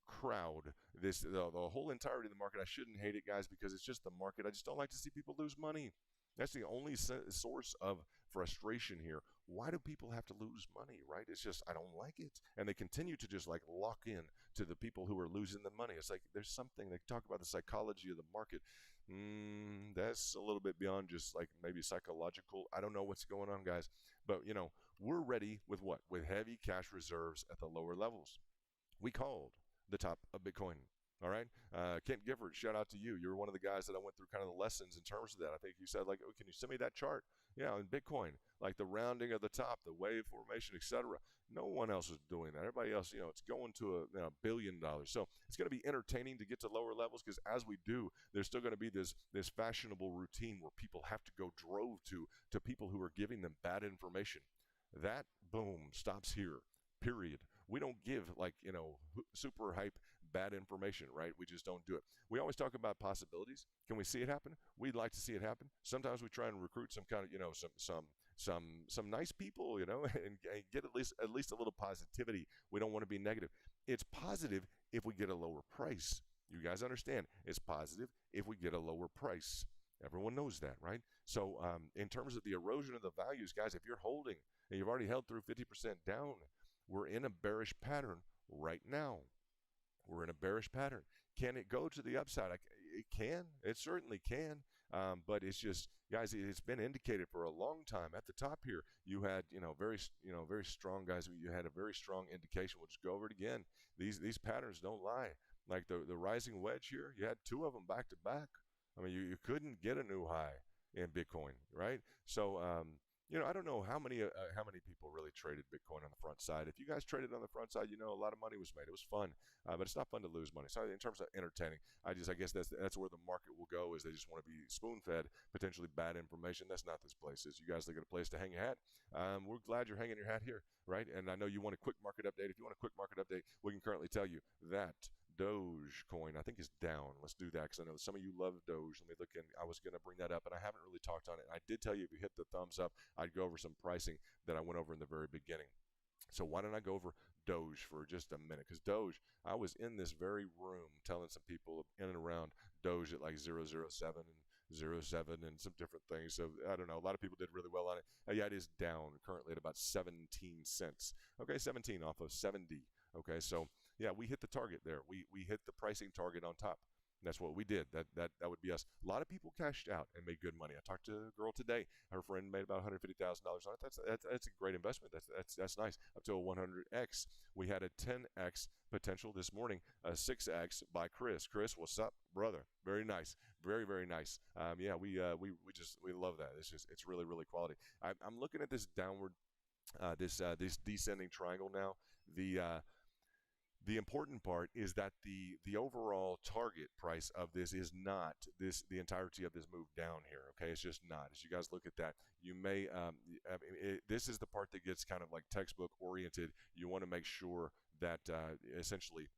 crowd, the whole entirety of the market. I shouldn't hate it, guys, because it's just the market. I just don't like to see people lose money. That's the only source of frustration here. Why do people have to lose money, right? It's just, I don't like it. And they continue to just like lock in to the people who are losing the money. It's like there's something, they talk about the psychology of the market. That's a little bit beyond just like maybe psychological. I don't know what's going on, guys. But, we're ready with what? With heavy cash reserves at the lower levels. We called the top of Bitcoin. All right. Kent Gifford, shout out to you. You're one of the guys that I went through kind of the lessons in terms of that. I think you said, like, oh, can you send me that chart? Yeah, in Bitcoin, like the rounding of the top, the wave formation, etc. No one else is doing that. Everybody else, it's going to $1 billion. So it's going to be entertaining to get to lower levels because as we do, there's still going to be this fashionable routine where people have to go drove to people who are giving them bad information. That, boom, stops here, period. We don't give super hype bad information, right? We just don't do it. We always talk about possibilities. Can we see it happen? We'd like to see it happen. Sometimes we try and recruit some kind of, some nice people, and get at least a little positivity. We don't want to be negative. It's positive if we get a lower price. You guys understand? It's positive if we get a lower price. Everyone knows that, right? So in terms of the erosion of the values, guys, if you're holding and you've already held through 50% down, we're in a bearish pattern right now. We're in a bearish pattern. Can it go to the upside? It can. It certainly can. But it's just, guys, it's been indicated for a long time. At the top here, you had, very strong guys. You had a very strong indication. We'll just go over it again. These patterns don't lie. Like the rising wedge here, you had two of them back to back. I mean, you couldn't get a new high in Bitcoin, right? So, I don't know how many people really traded Bitcoin on the front side. If you guys traded on the front side, a lot of money was made. It was fun, but it's not fun to lose money. So in terms of entertaining, I guess that's where the market will go, is they just want to be spoon-fed potentially bad information. That's not this place. You guys look at a place to hang your hat. We're glad you're hanging your hat here, right? And I know you want a quick market update. If you want a quick market update, we can currently tell you that Dogecoin, I think, is down. Let's do that because I know some of you love Doge. Let me look in. I was going to bring that up, and I haven't really talked on it. I did tell you if you hit the thumbs up, I'd go over some pricing that I went over in the very beginning. So why don't I go over Doge for just a minute? Because Doge, I was in this very room telling some people in and around Doge at like 007 and 07 and some different things. So I don't know. A lot of people did really well on it. Yeah, it is down currently at about 17 cents. Okay, 17 off of 70. Okay, so yeah, we hit the target there. We hit the pricing target on top. That's what we did. That would be us. A lot of people cashed out and made good money. I talked to a girl today. Her friend made about $150,000 on it. That's a great investment. That's nice. Up to a 100x. We had a 10x potential this morning. A 6x by Chris. Chris, what's up, brother? Very nice. Very, very nice. Yeah, we love that. It's really, really quality. I'm looking at this downward, this descending triangle now. The important part is that the overall target price of this is not the entirety of this move down here. Okay, it's just not. As you guys look at that, you may this is the part that gets kind of like textbook oriented. You want to make sure that essentially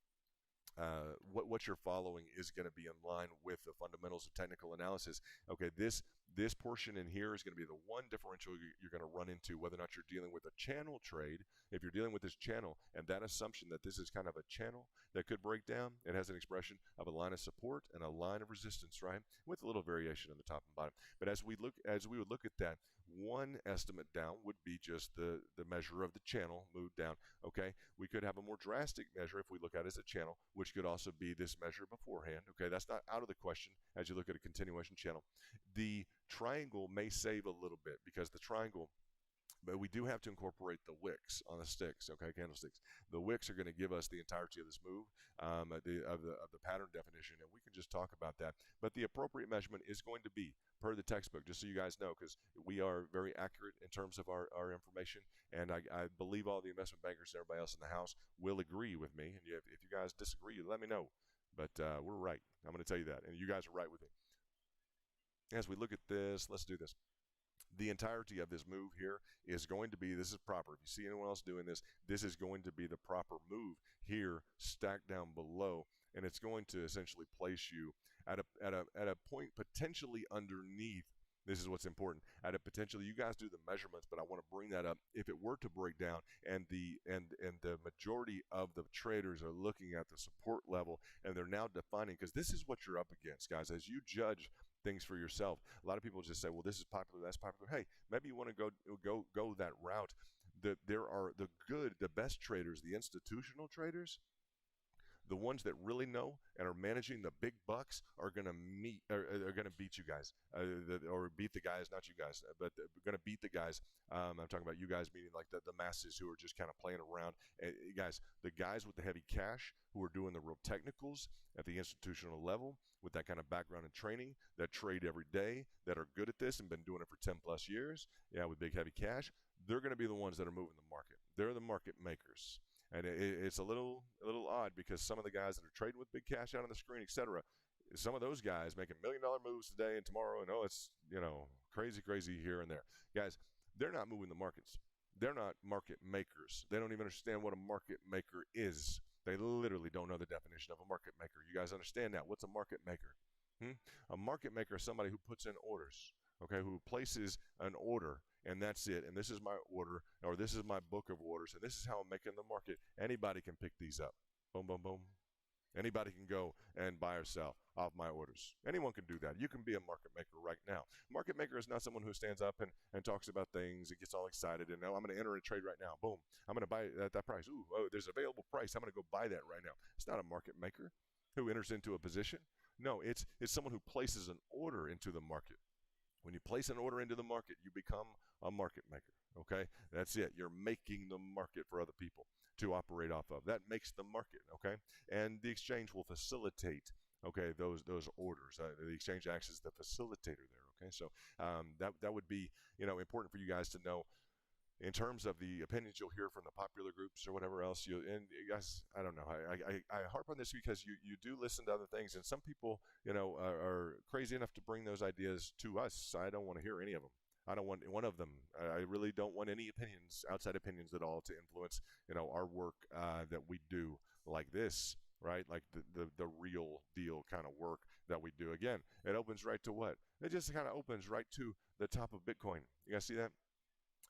what you're following is going to be in line with the fundamentals of technical analysis. Okay, this portion in here is going to be the one differential you're going to run into, whether or not you're dealing with a channel trade. If you're dealing with this channel and that assumption that this is kind of a channel that could break down, it has an expression of a line of support and a line of resistance, right? With a little variation on the top and bottom. But as we would look at that, one estimate down would be just the measure of the channel moved down. Okay, we could have a more drastic measure if we look at it as a channel, which could also be this measure beforehand. Okay, that's not out of the question as you look at a continuation channel. The triangle may save a little bit because the triangle, but we do have to incorporate the wicks on the sticks, okay, candlesticks. The wicks are going to give us the entirety of this move, of the pattern definition, and we can just talk about that. But the appropriate measurement is going to be per the textbook, just so you guys know, because we are very accurate in terms of our information, and I believe all the investment bankers and everybody else in the house will agree with me. And if you guys disagree, let me know. But we're right. I'm going to tell you that, and you guys are right with me. As we look at this, let's do this. The entirety of this move here is going to be, this is proper. If you see anyone else doing this, this is going to be the proper move here, stacked down below, and it's going to essentially place you at a point potentially underneath. This is what's important. At a potentially, you guys do the measurements, but I want to bring that up. If it were to break down, and the majority of the traders are looking at the support level, and they're now defining, because this is what you're up against, guys. As you judge things for yourself. A lot of people just say, well, this is popular, that's popular. Hey, maybe you want to go that route. There are the best traders, the institutional traders, the ones that really know and are managing the big bucks are going to are going to beat you guys, or beat the guys, not you guys, but going to beat the guys. I'm talking about you guys, meaning like the masses who are just kind of playing around. Guys, the guys with the heavy cash who are doing the real technicals at the institutional level with that kind of background and training, that trade every day, that are good at this and been doing it for 10 plus years, with big heavy cash, they're going to be the ones that are moving the market. They're the market makers. And it's a little odd because some of the guys that are trading with big cash out on the screen, etc., some of those guys making $1 million moves today and tomorrow, and it's crazy here and there. Guys, they're not moving the markets. They're not market makers. They don't even understand what a market maker is. They literally don't know the definition of a market maker. You guys understand that? What's a market maker? A market maker is somebody who puts in orders, okay, who places an order, and that's it. And this is my order, or this is my book of orders, and this is how I'm making the market. Anybody can pick these up. Boom, boom, boom. Anybody can go and buy or sell off my orders. Anyone can do that. You can be a market maker right now. Market maker is not someone who stands up and talks about things and gets all excited and, I'm going to enter a trade right now. Boom. I'm going to buy it at that price. Ooh, there's an available price. I'm going to go buy that right now. It's not a market maker who enters into a position. No, it's someone who places an order into the market. When you place an order into the market, you become a market maker, okay? That's it. You're making the market for other people to operate off of. That makes the market, okay? And the exchange will facilitate, okay, those orders. The exchange acts as the facilitator there, okay? So that would be, important for you guys to know. In terms of the opinions you'll hear from the popular groups or whatever else, and you guys, I don't know. I harp on this because you do listen to other things, and some people, are crazy enough to bring those ideas to us. I don't want to hear any of them. I don't want one of them. I really don't want any opinions, outside opinions at all, to influence, our work that we do like this, right? Like the real deal kind of work that we do. Again, it opens right to what? It just kind of opens right to the top of Bitcoin. You guys see that?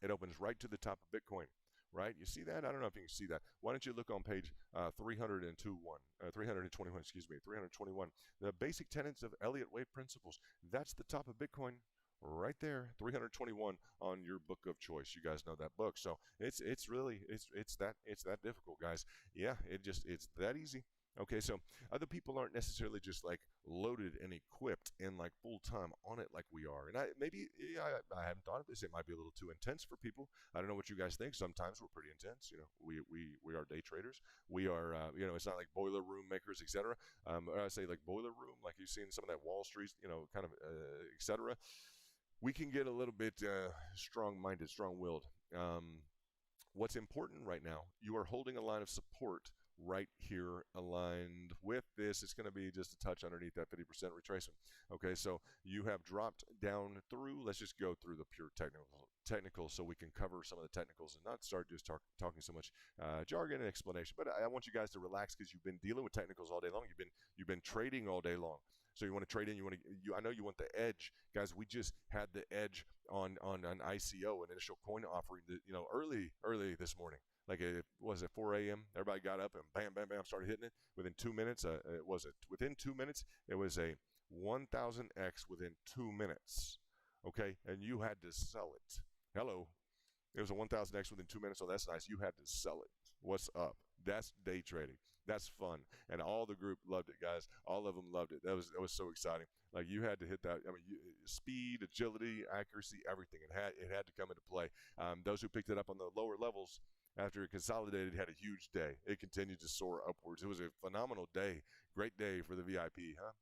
It opens right to the top of Bitcoin, right? You see that? I don't know if you can see that. Why don't you look on page 321, excuse me, 321. The basic tenets of Elliott Wave principles. That's the top of Bitcoin right there, 321 on your book of choice. You guys know that book. So it's that difficult, guys. Yeah, it's that easy. Okay, so other people aren't necessarily just like loaded and equipped and like full time on it like we are. And I haven't thought of this. It might be a little too intense for people. I don't know what you guys think. Sometimes we're pretty intense. We are day traders. We are it's not like boiler room makers, etc. I say like boiler room, like you've seen some of that Wall Street, kind of etc. We can get a little bit strong-minded, strong-willed. What's important right now, you are holding a line of support right here aligned with this. It's going to be just a touch underneath that 50% retracement. Okay, so you have dropped down through. Let's just go through the pure technical so we can cover some of the technicals and not start just talking so much jargon and explanation. But I want you guys to relax because you've been dealing with technicals all day long. You've been trading all day long. So you want to trade in, I know you want the edge. Guys, we just had the edge on an ICO, an initial coin offering, early this morning. Like it was at 4 a.m. Everybody got up and bam, bam, bam, started hitting it. Within 2 minutes, within 2 minutes, it was a 1,000x within 2 minutes. Okay, and you had to sell it. Hello, it was a 1,000x within 2 minutes. So that's nice. You had to sell it. What's up? That's day trading. That's fun, and all the group loved it, guys. All of them loved it. That was so exciting. Like you had to hit that. I mean, speed, agility, accuracy, everything. It had to come into play. Those who picked it up on the lower levels, after it consolidated, had a huge day. It continued to soar upwards. It was a phenomenal day. Great day for the VIP, huh?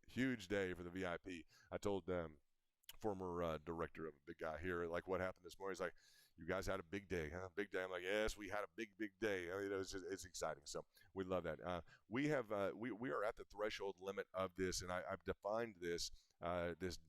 Huge day for the VIP. I told former director of a big guy here, like what happened this morning. He's like, you guys had a big day, huh? Big day. I'm like, yes, we had a big day. I mean, it's exciting. So we love that. We are at the threshold limit of this, and I've defined this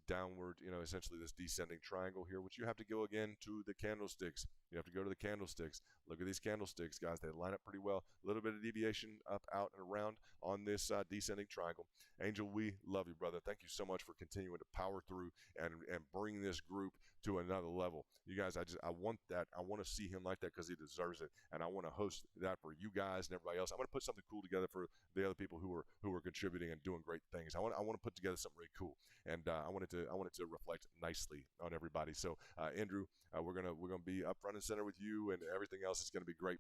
downward, essentially this descending triangle here, which you have to go again to the candlesticks. You have to go to the candlesticks. Look at these candlesticks, guys. They line up pretty well. A little bit of deviation up, out, and around on this descending triangle. Angel, we love you, brother. Thank you so much for continuing to power through and bring this group to another level. You guys, I want that. I want to see him like that because he deserves it, and I want to host that for you guys and everybody else. I want to put something cool together for the other people who are contributing and doing great things. I want to put together something really cool, and I want it to reflect nicely on everybody. So, Andrew, we're gonna be up front and center with you, and everything else is gonna be great.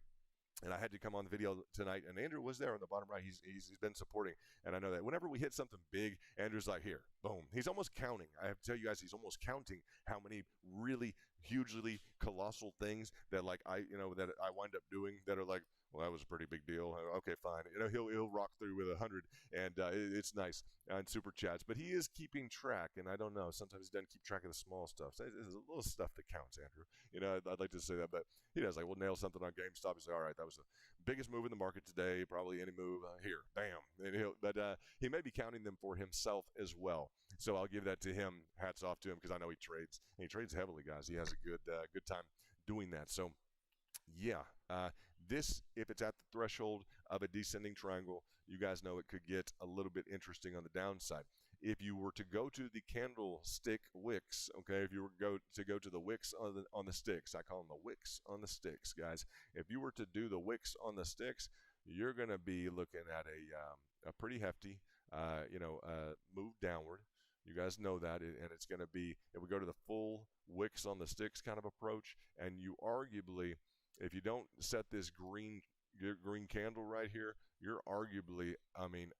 And I had to come on the video tonight, and Andrew was there on the bottom right. He's been supporting, and I know that whenever we hit something big, Andrew's like, here, boom. He's almost counting. I have to tell you guys, he's almost counting how many really hugely colossal things that that I wind up doing that are like, well, that was a pretty big deal. Okay, fine. He'll rock through with 100, and it's nice on super chats. But he is keeping track, and I don't know. Sometimes he doesn't keep track of the small stuff. So there's a little stuff that counts, Andrew. I'd like to say that, but he does. Like, we'll nail something on GameStop. He's like, all right, that was the biggest move in the market today. Probably any move here, bam. And he may be counting them for himself as well. So I'll give that to him. Hats off to him because I know he trades. And he trades heavily, guys. He has a good time doing that. So, yeah. This, if it's at the threshold of a descending triangle, you guys know it could get a little bit interesting on the downside. If you were to go to the candlestick wicks, okay, if you were to go to the wicks on the sticks, I call them the wicks on the sticks, guys. If you were to do the wicks on the sticks, you're going to be looking at a pretty hefty, move downward. You guys know that, and it's going to be, if we go to the full wicks on the sticks kind of approach, and you arguably, if you don't set this green candle right here, you're arguably,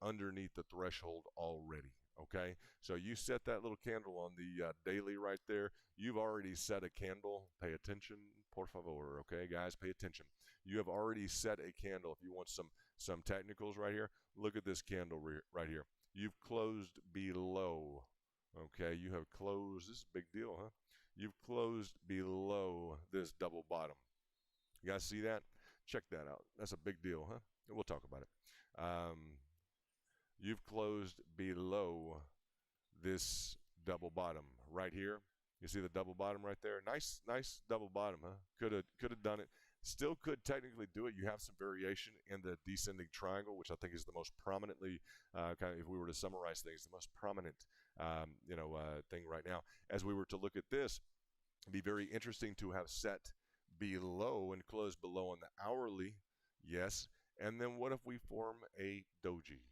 underneath the threshold already, okay? So you set that little candle on the daily right there. You've already set a candle. Pay attention, por favor, okay, guys? Pay attention. You have already set a candle. If you want some technicals right here, look at this candle right here. You've closed below, okay? You have closed. This is a big deal, huh? You've closed below this double bottom. You guys see that? Check that out. That's a big deal, huh? We'll talk about it. You've closed below this double bottom right here. You see the double bottom right there? Nice double bottom, huh? Could have done it. Still could technically do it. You have some variation in the descending triangle, which I think is the most prominently, if we were to summarize things, the most prominent, thing right now. As we were to look at this, it'd be very interesting to have set below and close below on the hourly, yes. And then what if we form a doji?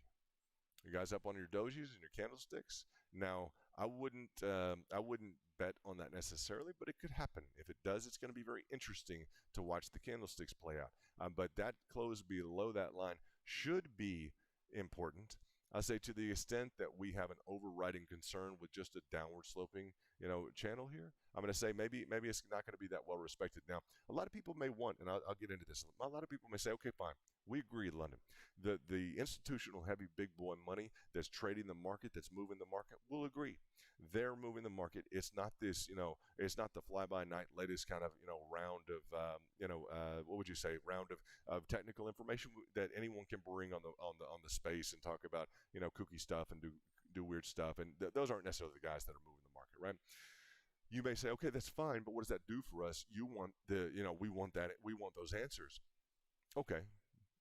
You guys up on your dojis and your candlesticks? Now, I wouldn't bet on that necessarily, but it could happen. If it does, it's going to be very interesting to watch the candlesticks play out. But that close below that line should be important. I'll say to the extent that we have an overriding concern with just a downward sloping, channel here, I'm going to say maybe it's not going to be that well respected. Now, a lot of people may want, and I'll get into this, a lot of people may say, okay, fine, we agree, London. The institutional heavy big boy money that's trading the market, that's moving the market, will agree. They're moving the market. It's not this, it's not the fly-by-night latest kind of, round of, what would you say, round of technical information that anyone can bring on the space and talk about, kooky stuff and do weird stuff. And those aren't necessarily the guys that are moving the market, right? You may say, okay, that's fine, but what does that do for us? You want we want those answers. Okay,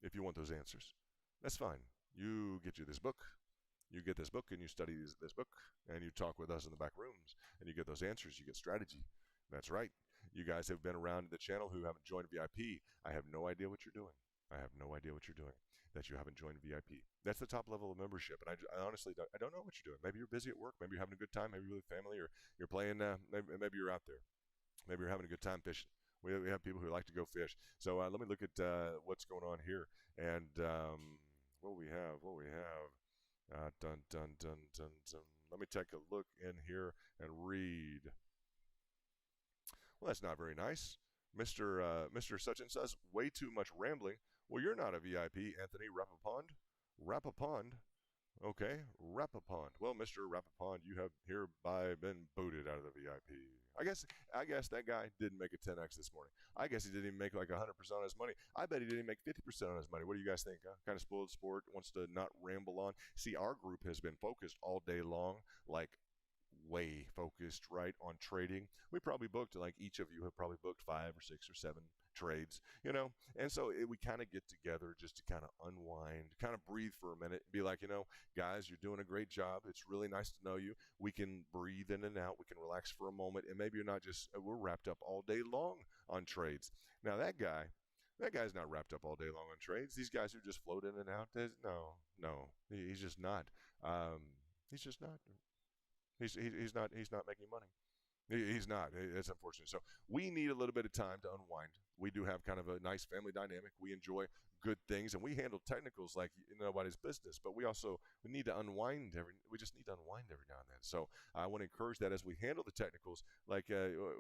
if you want those answers, that's fine. You get this book. You get this book and you study this book and you talk with us in the back rooms and you get those answers. You get strategy. That's right. You guys have been around the channel who haven't joined VIP. I have no idea what you're doing. I have no idea what you're doing that you haven't joined VIP. That's the top level of membership. And I honestly don't know what you're doing. Maybe you're busy at work. Maybe you're having a good time. Maybe you're with family, or you're playing. Maybe you're out there. Maybe you're having a good time fishing. We have people who like to go fish. So let me look at what's going on here. And what we have. Dun, dun, dun, dun, dun. Let me take a look in here and read. Well, that's not very nice. Mr. Such and says, way too much rambling. Well, you're not a VIP, Anthony Rappapond. Rappapond. Okay, Rappapond. Well, Mr. Rappapond, you have hereby been booted out of the VIP. I guess that guy didn't make a 10x this morning. I guess he didn't even make like 100% on his money. I bet he didn't make 50% on his money. What do you guys think? Huh? Kind of spoiled sport, wants to not ramble on. See, our group has been focused all day long, like way focused, right, on trading. We probably booked, like each of you have probably booked 5 or 6 or 7 trades, you know. And so we kind of get together just to kind of unwind, kind of breathe for a minute, and be like, you know, guys, you're doing a great job. It's really nice to know you. We can breathe in and out. We can relax for a moment, and maybe you're not just we're wrapped up all day long on trades. Now that guy's not wrapped up all day long on trades. These guys who just float in and out. No, he's just not. He's just not. He's not making money. He's not. It's unfortunate. So we need a little bit of time to unwind. We do have kind of a nice family dynamic. We enjoy good things, and we handle technicals like nobody's business. But we need to unwind we just need to unwind every now and then. So I want to encourage that as we handle the technicals. Like,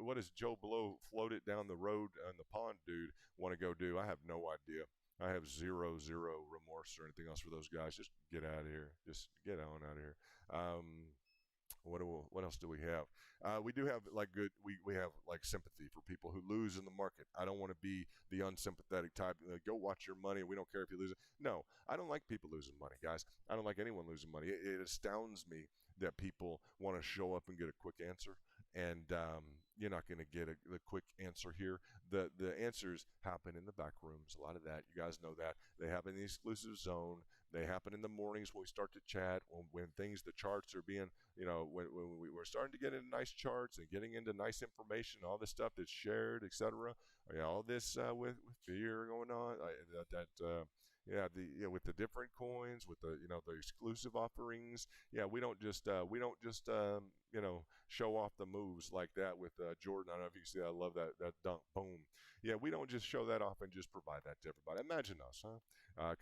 what does Joe Blow floated down the road on the pond, dude, want to go do? I have no idea. I have zero remorse or anything else for those guys. Just get out of here. Just get on out of here. What else do we have? We do have like we have like sympathy for people who lose in the market. I don't want to be the unsympathetic type. Go watch your money. We don't care if you lose it. No, I don't like people losing money, guys. I don't like anyone losing money. It astounds me that people want to show up and get a quick answer. And you're not going to get the quick answer here. The answers happen in the back rooms. A lot of that, you guys know that. They happen in the exclusive zone. They happen in the mornings when we start to chat, when the charts are being, when we're starting to get into nice charts and getting into nice information, all this stuff that's shared, etc. All this with fear going on, with the different coins, with the the exclusive offerings. Yeah, we don't just show off the moves like that with Jordan. I don't know if you see that. I love that dunk, boom. Yeah, we don't just show that off and just provide that to everybody. Imagine us, huh?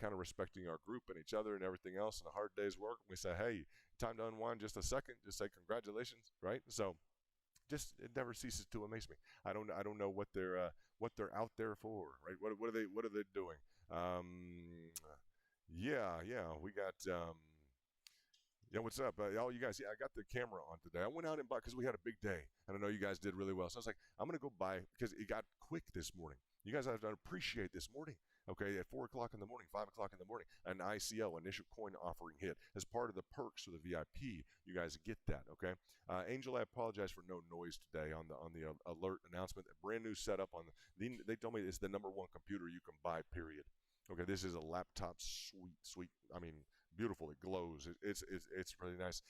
Kind of respecting our group and each other and everything else, and a hard day's work. We say, hey, time to unwind just a second. Just say congratulations, right? So, just it never ceases to amaze me. I don't know what they're out there for, right? What are they doing? We got. Yeah, what's up? All you guys, I got the camera on today. I went out and bought because we had a big day, and I know you guys did really well. So I was like, I'm going to go buy because it got quick this morning. You guys have to appreciate this morning. Okay, at 4 o'clock in the morning, 5 o'clock in the morning, an ICO, initial coin offering hit. As part of the perks for the VIP, you guys get that, okay? Angel, I apologize for no noise today on the alert announcement. A brand new setup they told me it's the #1 computer you can buy, period. Okay, this is a laptop, sweet. I mean, beautiful. It glows. It's really nice.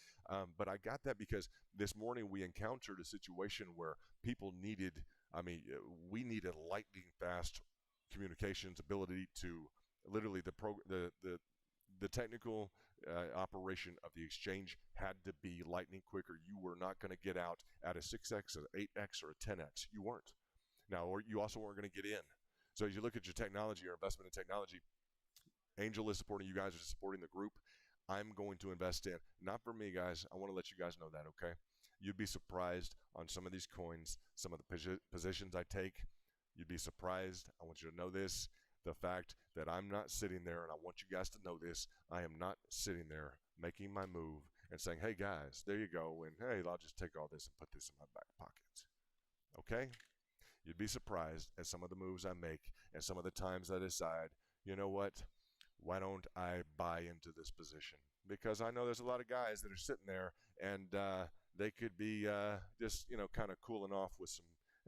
But I got that because this morning we encountered a situation where people needed. We needed lightning fast communications ability to literally the technical operation of the exchange had to be lightning quicker. You were not going to get out at a 6x, an 8x, or a 10x. You weren't. Now, or you also weren't going to get in. So as you look at your technology, your investment in technology, Angel is supporting you guys, are supporting the group. I'm going to invest in. Not for me, guys. I want to let you guys know that, okay? You'd be surprised on some of these coins, some of the positions I take. You'd be surprised. I want you to know this. The fact that I'm not sitting there, and I want you guys to know this, I am not sitting there making my move and saying, hey, guys, there you go, and hey, I'll just take all this and put this in my back pocket. Okay? You'd be surprised at some of the moves I make and some of the times I decide, you know what, why don't I buy into this position? Because I know there's a lot of guys that are sitting there and they could be just, kind of cooling off with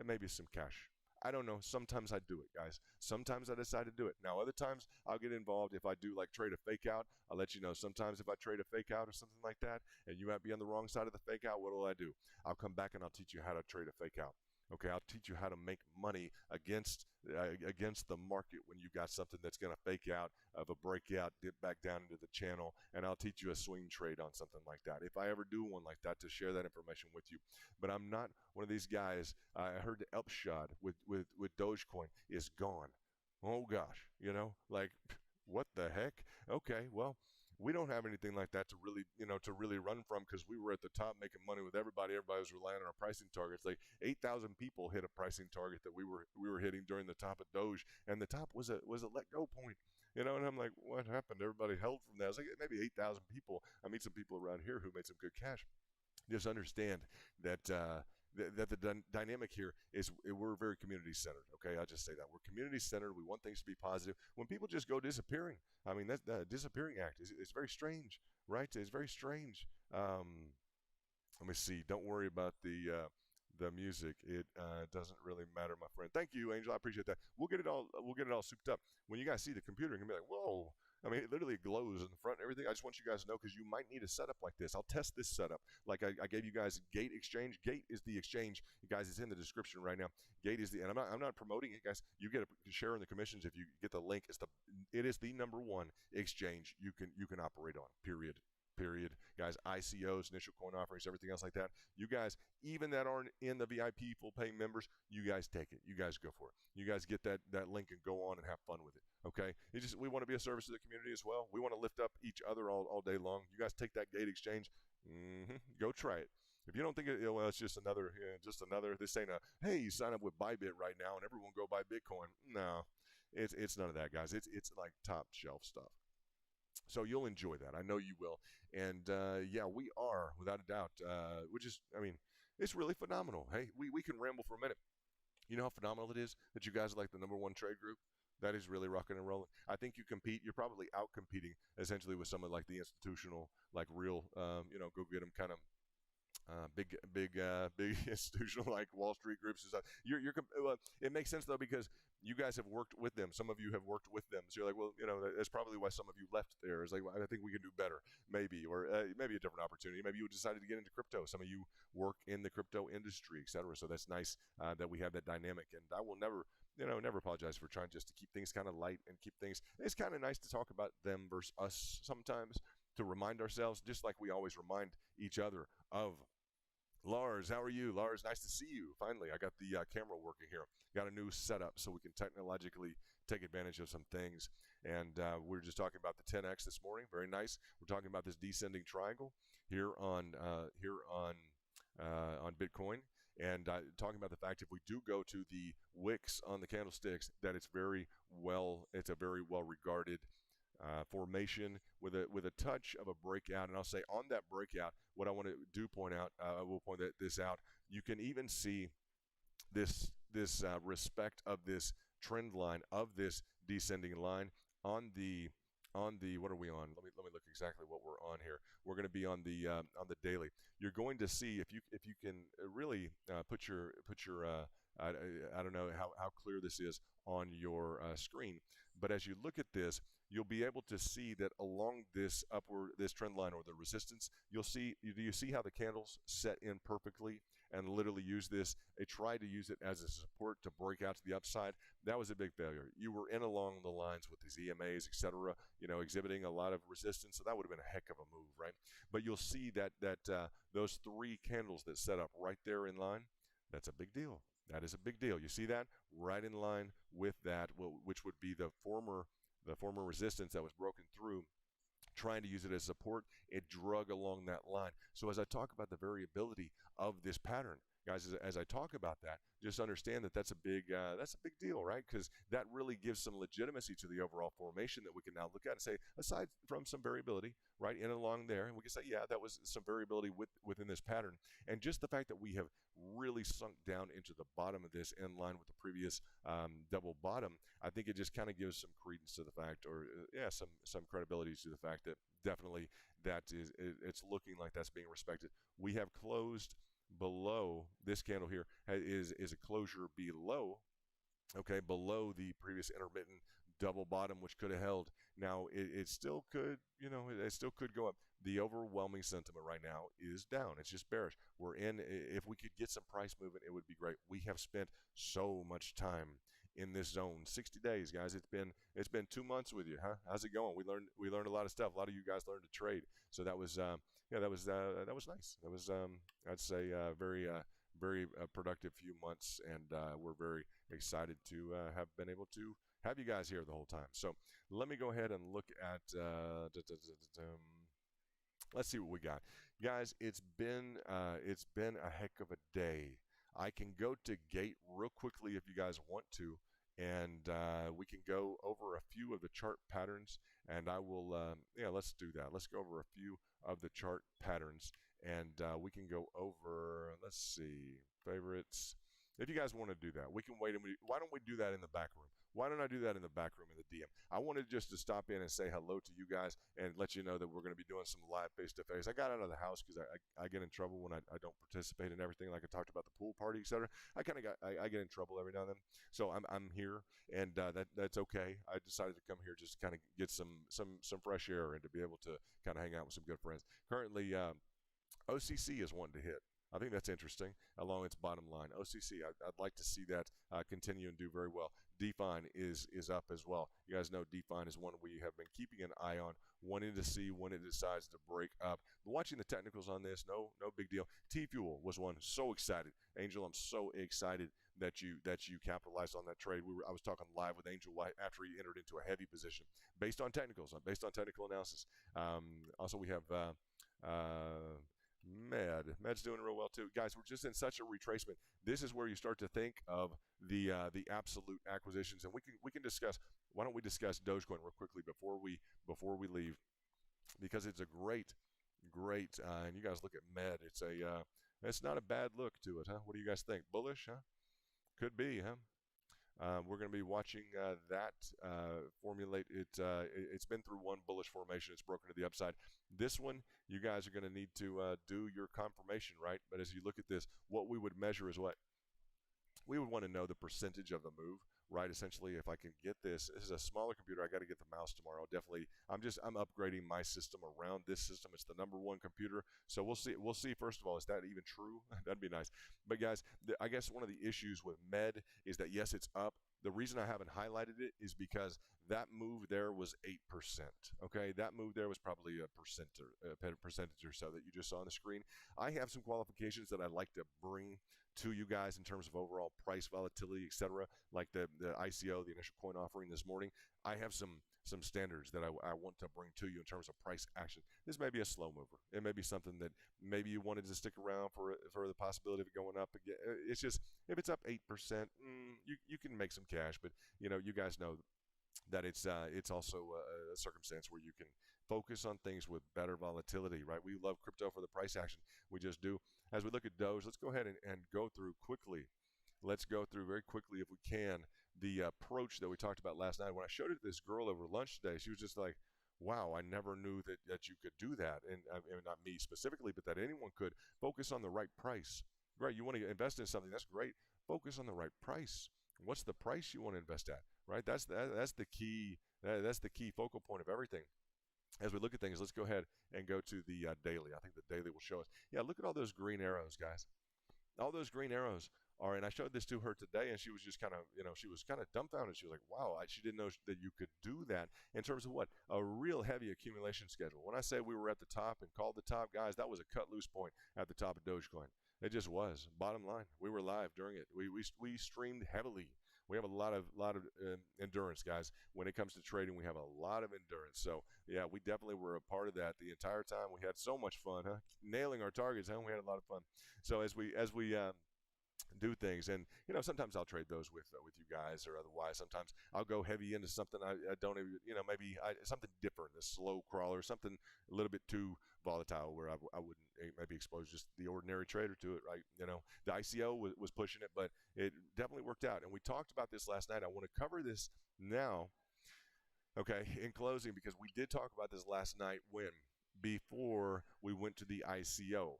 maybe some cash. I don't know. Sometimes I do it, guys. Sometimes I decide to do it. Now, other times I'll get involved if I do like trade a fake out. I'll let you know. Sometimes if I trade a fake out or something like that, and you might be on the wrong side of the fake out, what will I do? I'll come back and I'll teach you how to trade a fake out. Okay, I'll teach you how to make money against the market when you got something that's going to fake out of a breakout, dip back down into the channel, and I'll teach you a swing trade on something like that. If I ever do one like that, to share that information with you. But I'm not one of these guys. I heard the upshot with Dogecoin is gone. Oh gosh, like what the heck? Okay, well, we don't have anything like that to really run from because we were at the top making money with everybody. Everybody was relying on our pricing targets. Like 8,000 people hit a pricing target that we were hitting during the top of Doge, and the top was a let go point. And I'm like, what happened? Everybody held from that. I was like, maybe 8,000 people. I meet some people around here who made some good cash. Just understand that that the dynamic here is we're very community centered. Okay, I'll just say that we're community centered. We want things to be positive. When people just go disappearing, I mean that the disappearing act is very strange, right? It's very strange. Let me see. Don't worry about the the music. It doesn't really matter, my friend. Thank you, Angel. I appreciate that. We'll get it all. We'll get it all souped up. When you guys see the computer, you're gonna be like, "Whoa!" I mean, it literally glows in the front and everything. I just want you guys to know because you might need a setup like this. I'll test this setup. Like I gave you guys Gate Exchange. Gate is the exchange, guys. It's in the description right now. Gate is the, and I'm not promoting it, guys. You get a share in the commissions if you get the link. It is the #1 exchange you can operate on. Period, guys. ICOs, initial coin offerings, everything else like that. You guys, even that aren't in the VIP full paying members, you guys take it. You guys go for it. You guys get that link and go on and have fun with it. Okay, we want to be a service to the community as well. We want to lift up each other all day long. You guys take that Gate Exchange, go try it. If you don't think well, it's just another. This ain't a hey, sign up with Bybit right now and everyone go buy Bitcoin. No, it's none of that, guys. It's like top shelf stuff. So you'll enjoy that. I know you will. And yeah, we are without a doubt. It's really phenomenal. Hey, we can ramble for a minute. You know how phenomenal it is that you guys are like the #1 trade group? That is really rocking and rolling. I think you compete. You're probably out competing essentially with some of like the institutional, like real, go get them kind of big institutional like Wall Street groups. It makes sense though because you guys have worked with them. Some of you have worked with them, so you're like, well, that's probably why some of you left there. It's like, well, I think we can do better, maybe, or maybe a different opportunity. Maybe you decided to get into crypto. Some of you work in the crypto industry, etc. So that's nice that we have that dynamic. And I will never apologize for trying just to keep things kind of light and keep things. It's kind of nice to talk about them versus us sometimes to remind ourselves, just like we always remind each other of. Lars, how are you? Lars, nice to see you. Finally, I got the camera working here. Got a new setup so we can technologically take advantage of some things. And we were just talking about the 10X this morning. Very nice. We're talking about this descending triangle here on Bitcoin. And talking about the fact if we do go to the wicks on the candlesticks, that it's a very well regarded formation with a touch of a breakout. And I'll say on that breakout, what I want to do point out, I will point this out. You can even see this respect of this trend line of this descending line on the what are we on? Let me look exactly what we're on here. We're going to be on the daily. You're going to see if you can really put your I don't know how clear this is on your screen, but as you look at this, you'll be able to see that along this trend line or the resistance, do you see how the candles set in perfectly and literally use this? They tried to use it as a support to break out to the upside. That was a big failure. You were in along the lines with these EMAs, etc., exhibiting a lot of resistance, so that would have been a heck of a move, right? But you'll see that those 3 candles that set up right there in line, that's a big deal. That is a big deal. You see that? Right in line with that, which would be the former resistance that was broken through, trying to use it as support. It drug along that line. So as I talk about the variability of this pattern, guys, as I talk about that, just understand that that's a big deal, right? Because that really gives some legitimacy to the overall formation that we can now look at and say, aside from some variability, right, in and along there, and we can say, yeah, that was some variability within this pattern. And just the fact that we have really sunk down into the bottom of this in line with the previous double bottom, I think it just kind of gives some credence to the fact, or some credibility to the fact that definitely it's looking like that's being respected. We have closed below this candle here is a closure below the previous intermittent double bottom, which could have held. Now it still could, it still could go up. The overwhelming sentiment right now is down. It's just bearish. If we could get some price movement, it would be great. We have spent so much time in this zone. 60 days, guys. It's been 2 months with you, huh? How's it going? We learned a lot of stuff. A lot of you guys learned to trade. So that was that was nice. That was I'd say very productive few months, and we're very excited to have been able to have you guys here the whole time. So let me go ahead and look at let's see what we got, guys. It's been a heck of a day. I can go to Gate real quickly if you guys want to, and we can go over a few of the chart patterns, and I will let's do that. Let's go over a few of the chart patterns, and we can go over, let's see, favorites. If you guys want to do that, we can wait. Why don't we do that in the back room? Why don't I do that in the back room in the DM? I wanted just to stop in and say hello to you guys and let you know that we're going to be doing some live face-to-face. I got out of the house because I get in trouble when I don't participate in everything, like I talked about the pool party, etc. I get in trouble every now and then. So I'm here, and that's okay. I decided to come here just to kind of get some fresh air and to be able to kind of hang out with some good friends. Currently, OCC is one to hit. I think that's interesting along its bottom line. OCC, I'd like to see that continue and do very well. Define is up as well. You guys know Define is one we have been keeping an eye on, wanting to see when it decides to break up. But watching the technicals on this, no big deal. T-Fuel was one. So excited. Angel, I'm so excited that you capitalized on that trade. I was talking live with Angel White after he entered into a heavy position based on technicals, based on technical analysis. Also, we have Med's doing real well too, guys. We're just in such a retracement. This is where you start to think of the absolute acquisitions, and we can discuss. Why don't we discuss Dogecoin real quickly before we leave, because it's a great, and you guys look at Med. It's not a bad look to it, huh? What do you guys think? Bullish, huh? Could be, huh? We're going to be watching that formulate. It's been through one bullish formation. It's broken to the upside. This one, you guys are going to need to do your confirmation, right? But as you look at this, what we would measure is what? We would want to know the percentage of the move, right? Essentially, if I can get this is a smaller computer. I got to get the mouse tomorrow. Definitely, I'm upgrading my system around this system. It's the #1 computer. So we'll see. First of all, is that even true? That'd be nice. But guys, I guess one of the issues with Med is that yes, it's up. The reason I haven't highlighted it is because that move there was 8%. Okay, that move there was probably a percentage or so that you just saw on the screen. I have some qualifications that I'd like to bring to you guys in terms of overall price volatility, etc. Like the ICO, the initial coin offering this morning. I have some standards that I want to bring to you in terms of price action. This may be a slow mover. It may be something that maybe you wanted to stick around for the possibility of it going up again. It's just, if it's up 8%, you can make some cash, but you guys know that it's also a circumstance where you can focus on things with better volatility, right? We love crypto for the price action. We just do. As we look at Doge, let's go ahead and go through quickly. Let's go through very quickly, if we can, the approach that we talked about last night. When I showed it to this girl over lunch today, she was just like, wow, I never knew that you could do that. And not me specifically, but that anyone could. Focus on the right price. Right, you want to invest in something, that's great. Focus on the right price. What's the price you want to invest at, right? That's the key. That's the key focal point of everything. As we look at things, let's go ahead and go to the daily. I think the daily will show us. Yeah, look at all those green arrows, guys. All those green arrows are, and I showed this to her today, and she was just kind of, she was kind of dumbfounded. She was like, wow, she didn't know that you could do that in terms of what? A real heavy accumulation schedule. When I say we were at the top and called the top, guys, that was a cut loose point at the top of Dogecoin. It just was. Bottom line, we were live during it. We streamed heavily. We have a lot of endurance, guys. When it comes to trading, we have a lot of endurance. So yeah, we definitely were a part of that the entire time. We had so much fun, huh? Nailing our targets, huh? We had a lot of fun. So as we do things, and sometimes I'll trade those with you guys, or otherwise sometimes I'll go heavy into something I don't even, maybe something different, a slow crawler, something a little bit too volatile where I wouldn't maybe expose just the ordinary trader to it, right? The ICO was pushing it, but it definitely worked out, and we talked about this last night. I want to cover this now, okay, in closing, because we did talk about this last night before we went to the ICO.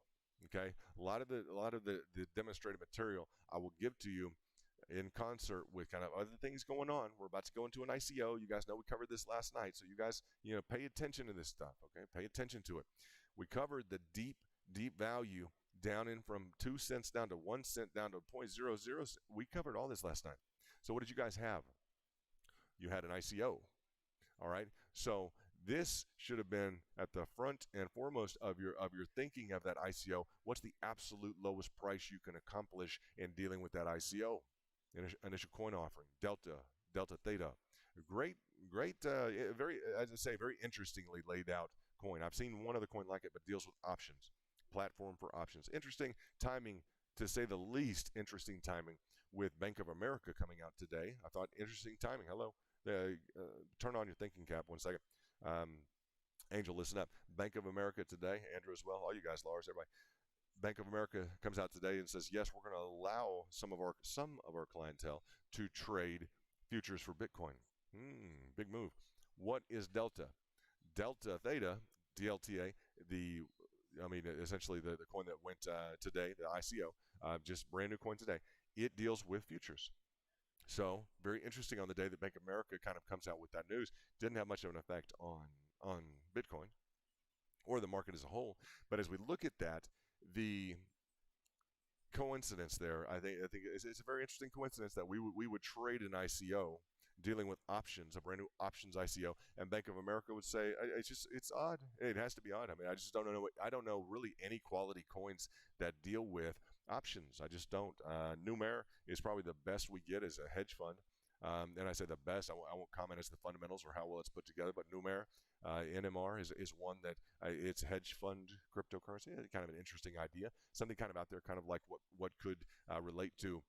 Okay, a lot of the demonstrative material I will give to you in concert with kind of other things going on. We're about to go into an ICO. You guys know we covered this last night, so you guys pay attention to this stuff. Okay, pay attention to it. We covered the deep value down in from 2 cents down to 1 cent down to 0.00. We covered all this last night. So what did you guys have? You had an ICO. All right, so this should have been at the front and foremost of your thinking of that ICO. What's the absolute lowest price you can accomplish in dealing with that ICO? Initial coin offering, Delta Theta. Great, very, as I say, very interestingly laid out coin. I've seen one other coin like it, but deals with options, platform for options. Interesting timing, to say the least. Interesting timing with Bank of America coming out today. I thought interesting timing. Hello, turn on your thinking cap 1 second. Angel, listen up. Bank of America today, Andrew as well, all you guys, Lars, everybody. Bank of America comes out today and says, yes, we're going to allow some of our clientele to trade futures for Bitcoin. Big move. What is Delta? Delta Theta, DLTA, essentially the coin that went today, the ICO, just brand new coin today. It deals with futures. So very interesting on the day that Bank of America kind of comes out with that news. Didn't have much of an effect on Bitcoin or the market as a whole. But as we look at that, the coincidence there, I think it's a very interesting coincidence that we would trade an ICO dealing with options, a brand new options ICO, and Bank of America would say it's odd. It has to be odd. I mean, I don't know really any quality coins that deal with options. I just don't. Numeric is probably the best we get as a hedge fund. And I say the best. I won't comment as the fundamentals or how well it's put together, but Numeric, NMR is one that it's hedge fund cryptocurrency. Kind of an interesting idea. Something kind of out there, kind of like what could relate to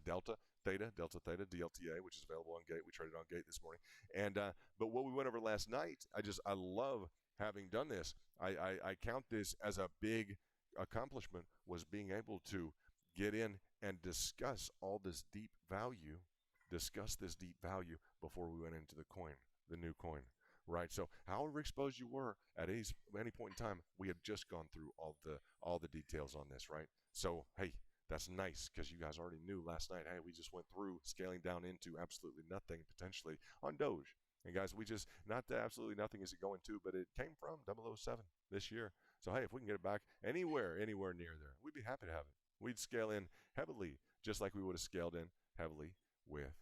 Delta Theta, DLTA, which is available on Gate. We traded on Gate this morning. And but what we went over last night, I love having done this. I count this as a big accomplishment, was being able to get in and discuss this deep value before we went into the new coin. Right. So however exposed you were at any point in time, we had just gone through all the details on this. Right. So, hey, that's nice because you guys already knew last night, hey, we just went through scaling down into absolutely nothing potentially on Doge. And guys, we just, not to absolutely nothing is it going to, but it came from 007 this year. So, hey, if we can get it back anywhere near there, we'd be happy to have it. We'd scale in heavily, just like we would have scaled in heavily with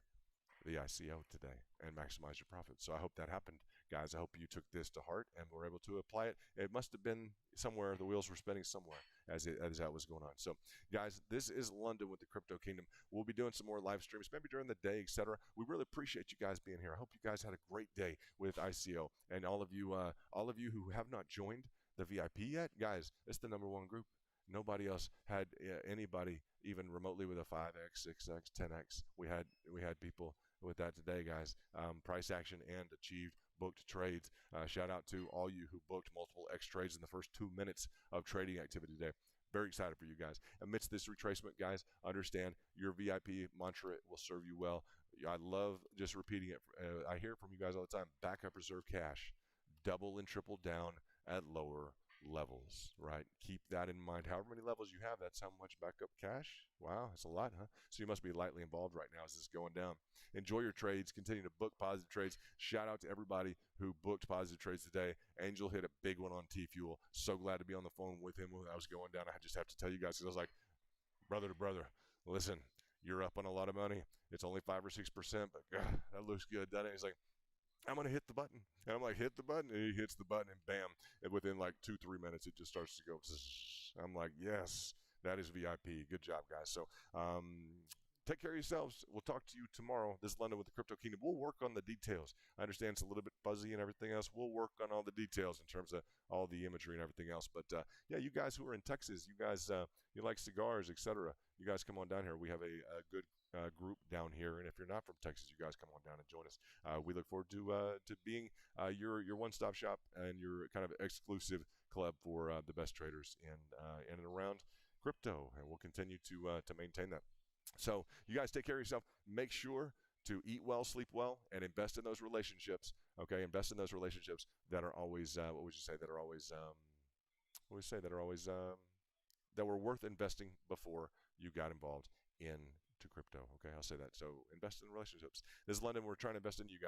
the ICO today and maximize your profits. So I hope that happened, guys. I hope you took this to heart and were able to apply it. It must have been somewhere, the wheels were spinning somewhere as that was going on. So, guys, this is London with the Crypto Kingdom. We'll be doing some more live streams, maybe during the day, etc. We really appreciate you guys being here. I hope you guys had a great day with ICO, and all of you who have not joined the VIP yet, guys, it's the #1 group. Nobody else had anybody even remotely with a 5x, 6x, 10x. We had people with that today, guys. Price action and achieved booked trades. Shout out to all you who booked multiple X trades in the first 2 minutes of trading activity today. Very excited for you guys. Amidst this retracement, guys, understand your VIP mantra will serve you well. I love just repeating it. I hear it from you guys all the time. Backup reserve cash. Double and triple down at lower levels, right? Keep that in mind. However many levels you have, that's how much backup cash. Wow, that's a lot, huh? So you must be lightly involved right now as this is going down. Enjoy your trades. Continue to book positive trades. Shout out to everybody who booked positive trades today. Angel hit a big one on T-Fuel. So glad to be on the phone with him when I was going down. I just have to tell you guys, because I was like, brother to brother, listen, you're up on a lot of money. It's only 5 or 6%, but God, that looks good, doesn't it? He's like, I'm going to hit the button. And I'm like, hit the button. And he hits the button, and bam. And within like 2-3 minutes, it just starts to go. I'm like, yes, that is VIP. Good job, guys. So take care of yourselves. We'll talk to you tomorrow. This is London with the Crypto Kingdom. We'll work on the details. I understand it's a little bit fuzzy and everything else. We'll work on all the details in terms of all the imagery and everything else. But, yeah, you guys who are in Texas, you guys, you like cigars, etc., you guys come on down here. We have a good group down here, and if you're not from Texas, you guys come on down and join us. We look forward to being your one-stop shop and your kind of exclusive club for the best traders in and around crypto, and we'll continue to maintain that. So you guys take care of yourself. Make sure to eat well, sleep well, and invest in those relationships. Okay, invest in those relationships that are always what would you say that are always that were worth investing before you got involved in to crypto. Okay, I'll say that. So invest in relationships. This is London. We're trying to invest in you guys.